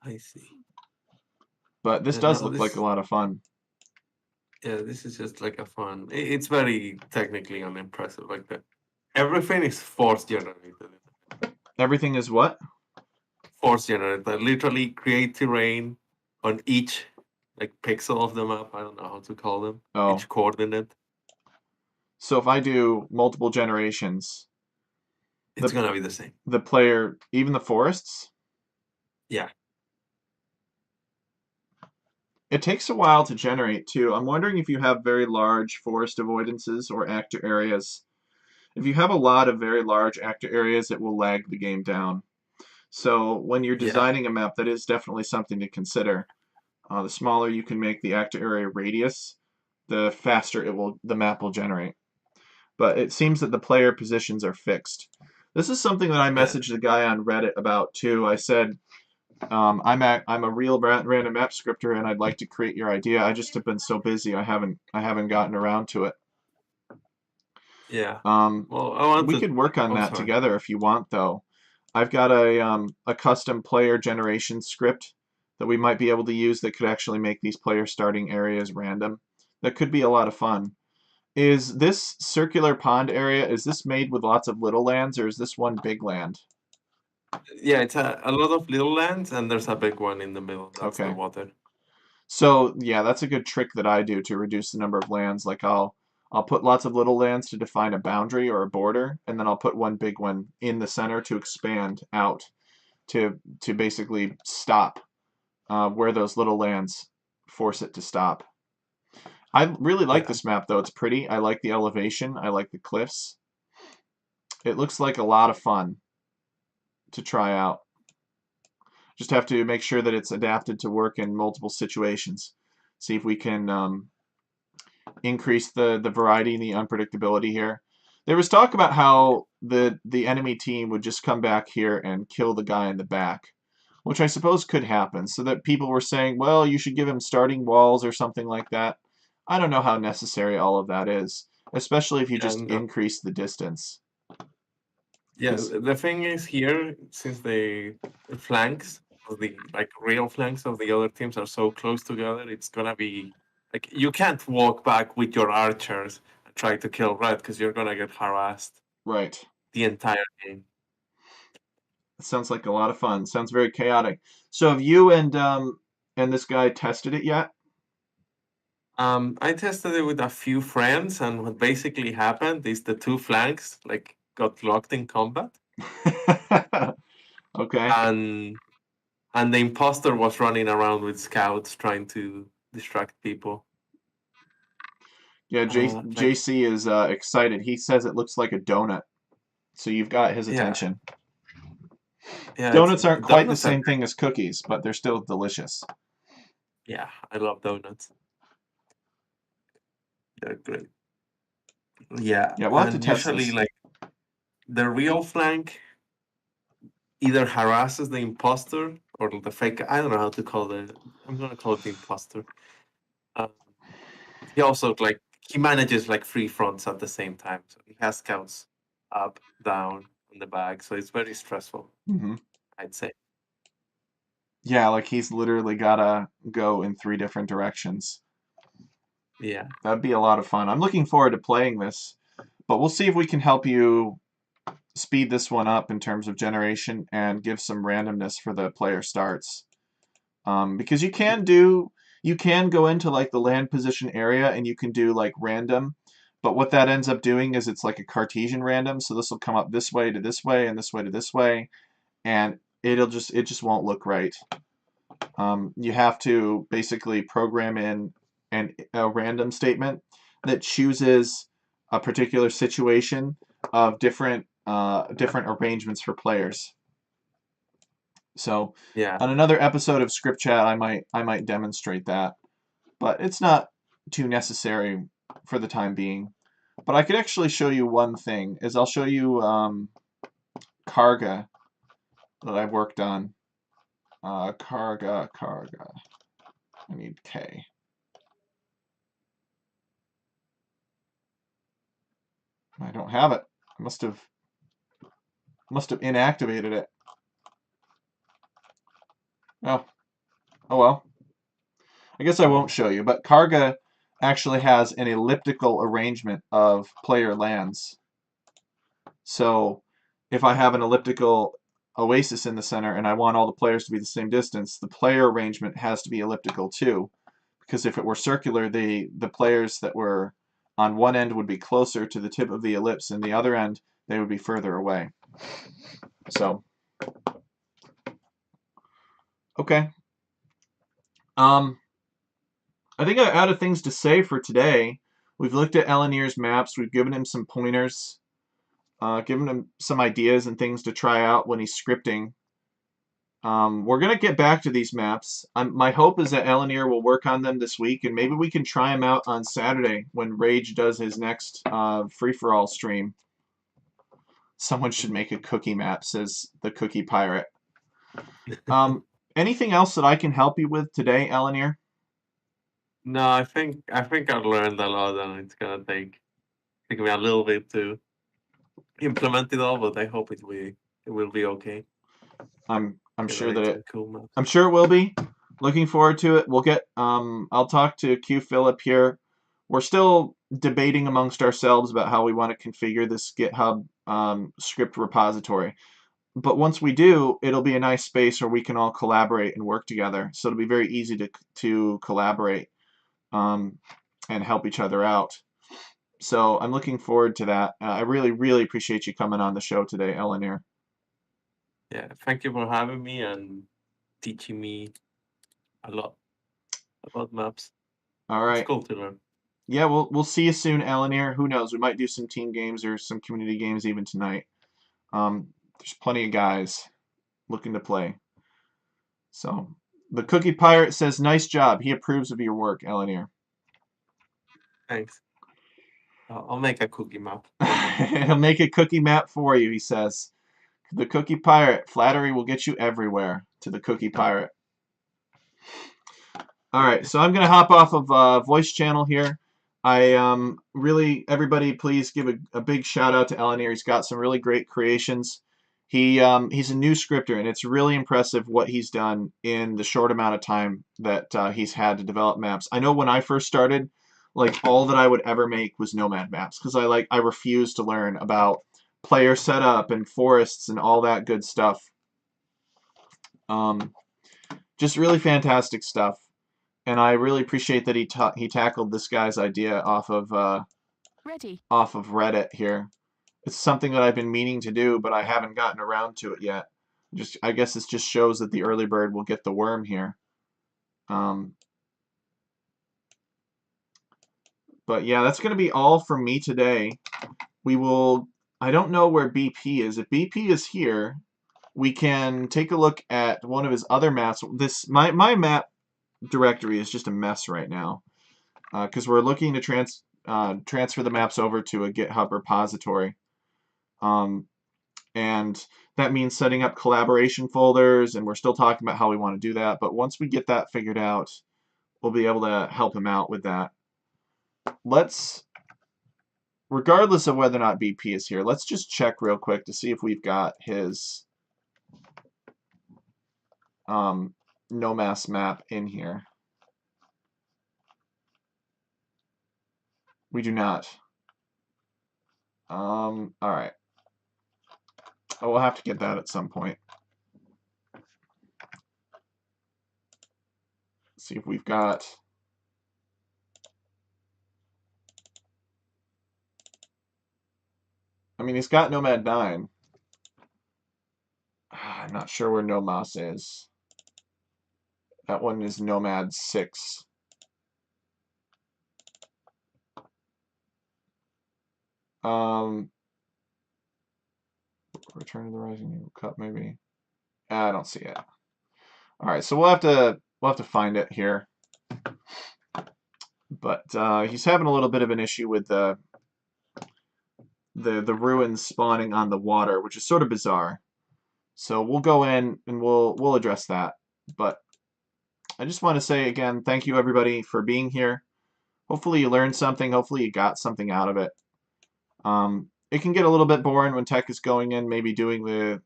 I see. But this does No, look like a this lot of fun. yeah, this is just like a fun. It's very technically unimpressive. Like that, everything is force generated. Everything is what? Force generated. Literally create terrain on each like pixel of the map. I don't know how to call them. Oh, Each coordinate. so if I do multiple generations, It's the gonna be the same. the player, even the forests, Yeah. it takes a while to generate too. I'm wondering if you have very large forest avoidances or actor areas. If you have a lot of very large actor areas, it will lag the game down. So when you're Yeah. designing a map, that is definitely something to consider. The smaller you can make the actor area radius, the faster the map will generate. But it seems that the player positions are fixed. This is something that I Yeah. messaged the guy on Reddit about too. I said, I'm a real random map scripter, and I'd like to create your idea. I just have been so busy, I haven't gotten around to it. Yeah. Um, Well, I we wanted. could work on Oh, that sorry. together if you want, though. I've got a custom player generation script that we might be able to use that could actually make these player starting areas random. That could be a lot of fun. Is this circular pond area, is this made with lots of little lands, or is this one big land? Yeah, it's a lot of little lands, and there's a big one in the middle. That's the Okay. water. So yeah, that's a good trick that I do to reduce the number of lands. Like I'll put lots of little lands to define a boundary or a border, and then I'll put one big one in the center to expand out to basically stop where those little lands force it to stop. I really like Yeah. this map though. It's pretty. I like the elevation. I like the cliffs. It looks like a lot of fun to try out. Just have to make sure that it's adapted to work in multiple situations. See if we can increase the variety and the unpredictability here. There was talk about how the enemy team would just come back here and kill the guy in the back, which I suppose could happen. So that people were saying, well, you should give him starting walls or something like that. I don't know how necessary all of that is, especially if you Yeah, just no. increase the distance. Yeah, Because the thing is here, since the flanks of the like real flanks of the other teams are so close together, it's gonna be like you can't walk back with your archers and try to kill red because you're gonna get harassed right, the entire game. it sounds like a lot of fun. Sounds very chaotic. So have you and this guy tested it yet? I tested it with a few friends, and what basically happened is the two flanks like got locked in combat, Okay. and the imposter was running around with scouts trying to distract people. Yeah, Like JC is excited. He says it looks like a donut, so you've got his yeah, attention. yeah, it's Donuts aren't quite the donuts are same thing as cookies, but they're still delicious. yeah, I love donuts. They're great. Yeah, Yeah, we'll have to and test usually this. like the real flank either harasses the imposter or the fake. I don't know how to call the. I'm gonna call it the imposter. Um, he also like he manages like three fronts at the same time. So he has scouts up, down, on the back. So it's very stressful. Hmm. I'd say. Yeah, like he's literally gotta go in three different directions. Yeah, That'd be a lot of fun. I'm looking forward to playing this, but we'll see if we can help you speed this one up in terms of generation and give some randomness for the player starts. Because you can go into like the land position area and you can do like random, but what that ends up doing is it's like a Cartesian random, so this will come up this way to this way and this way to this way, and it just won't look right. You have to basically program in a random statement that chooses a particular situation of different arrangements for players. So yeah. on another episode of ScriptChat, I might demonstrate that, but it's not too necessary for the time being. But I could actually show you one thing. Is I'll show you Karga that I've worked on. Karga. I need K. I don't have it. I must have inactivated it. Oh, oh well. I guess I won't show you, but Karga actually has an elliptical arrangement of player lands. So if I have an elliptical oasis in the center and I want all the players to be the same distance, the player arrangement has to be elliptical too. Because if it were circular, the players that were on one end would be closer to the tip of the ellipse, and the other end they would be further away. So, okay. Um, I think I'm out of things to say for today. We've looked at Elanir's maps. We've given him some pointers, given him some ideas and things to try out when he's scripting. We're going to get back to these maps. My hope is that Elanir will work on them this week, and maybe we can try them out on Saturday when Rage does his next free-for-all stream. Someone should make a cookie map, says the Cookie Pirate. Um, Anything else that I can help you with today, Elanir? No, I think I've learned a lot, and it's gonna take me a little bit to implement it all, but I hope it will be okay. I'm sure that Generate some cool maps. I'm sure it will be. Looking forward to it. We'll get I'll talk to Q Philip here. We're still debating amongst ourselves about how we want to configure this GitHub script repository. but once we do, it'll be a nice space where we can all collaborate and work together. So it'll be very easy to collaborate and help each other out. So I'm looking forward to that. I really, really appreciate you coming on the show today, Eleanor. Yeah, thank you for having me and teaching me a lot about maps. All It's right. cool to learn. Yeah, we'll see you soon, Eleanor. Who knows? We might do some team games or some community games even tonight. There's plenty of guys looking to play. So the Cookie Pirate says, "Nice job. He approves of your work, Eleanor." Thanks. I'll make a cookie map. He'll make a cookie map for you, he says. The Cookie Pirate. Flattery will get you everywhere. To the Cookie Pirate. All right, so I'm gonna hop off of voice channel here. I really, everybody, please give a big shout out to Eleanor. He's got some really great creations. He's a new scripter, and it's really impressive what he's done in the short amount of time that he's had to develop maps. I know when I first started, like all that I would ever make was nomad maps because I refused to learn about player setup and forests and all that good stuff. Just really fantastic stuff. And I really appreciate that he tackled this guy's idea off of Reddit here. It's something that I've been meaning to do, but I haven't gotten around to it yet. I guess it just shows that the early bird will get the worm here. But yeah, that's going to be all from me today. I don't know where BP is. If BP is here, we can take a look at one of his other maps. My map directory is just a mess right now because we're looking to transfer the maps over to a GitHub repository. And that means setting up collaboration folders, and we're still talking about how we want to do that. But once we get that figured out, we'll be able to help him out with that. Regardless of whether or not BP is here, let's just check real quick to see if we've got his NOMAS map in here. We do not. All right. Oh, we'll have to get that at some point. See if we've got. I mean, he's got Nomad 9. I'm not sure where Nomas is. That one is Nomad 6. Return to the Rising Eagle Cup, maybe. I don't see it. All right, so we'll have to find it here. But he's having a little bit of an issue with the ruins spawning on the water, which is sort of bizarre. So we'll go in and we'll address that. But I just want to say again, thank you everybody for being here. Hopefully you learned something. Hopefully you got something out of it. It can get a little bit boring when tech is going in, maybe doing the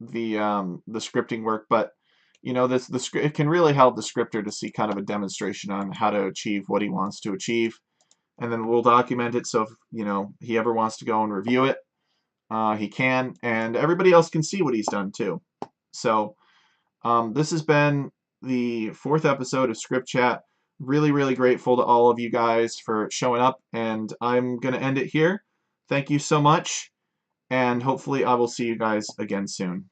scripting work, but you know it can really help the scripter to see kind of a demonstration on how to achieve what he wants to achieve, and then we'll document it so if he ever wants to go and review it, he can, and everybody else can see what he's done too. So this has been the 4th episode of ScriptChat. Really, really grateful to all of you guys for showing up, and I'm gonna end it here. Thank you so much, and hopefully I will see you guys again soon.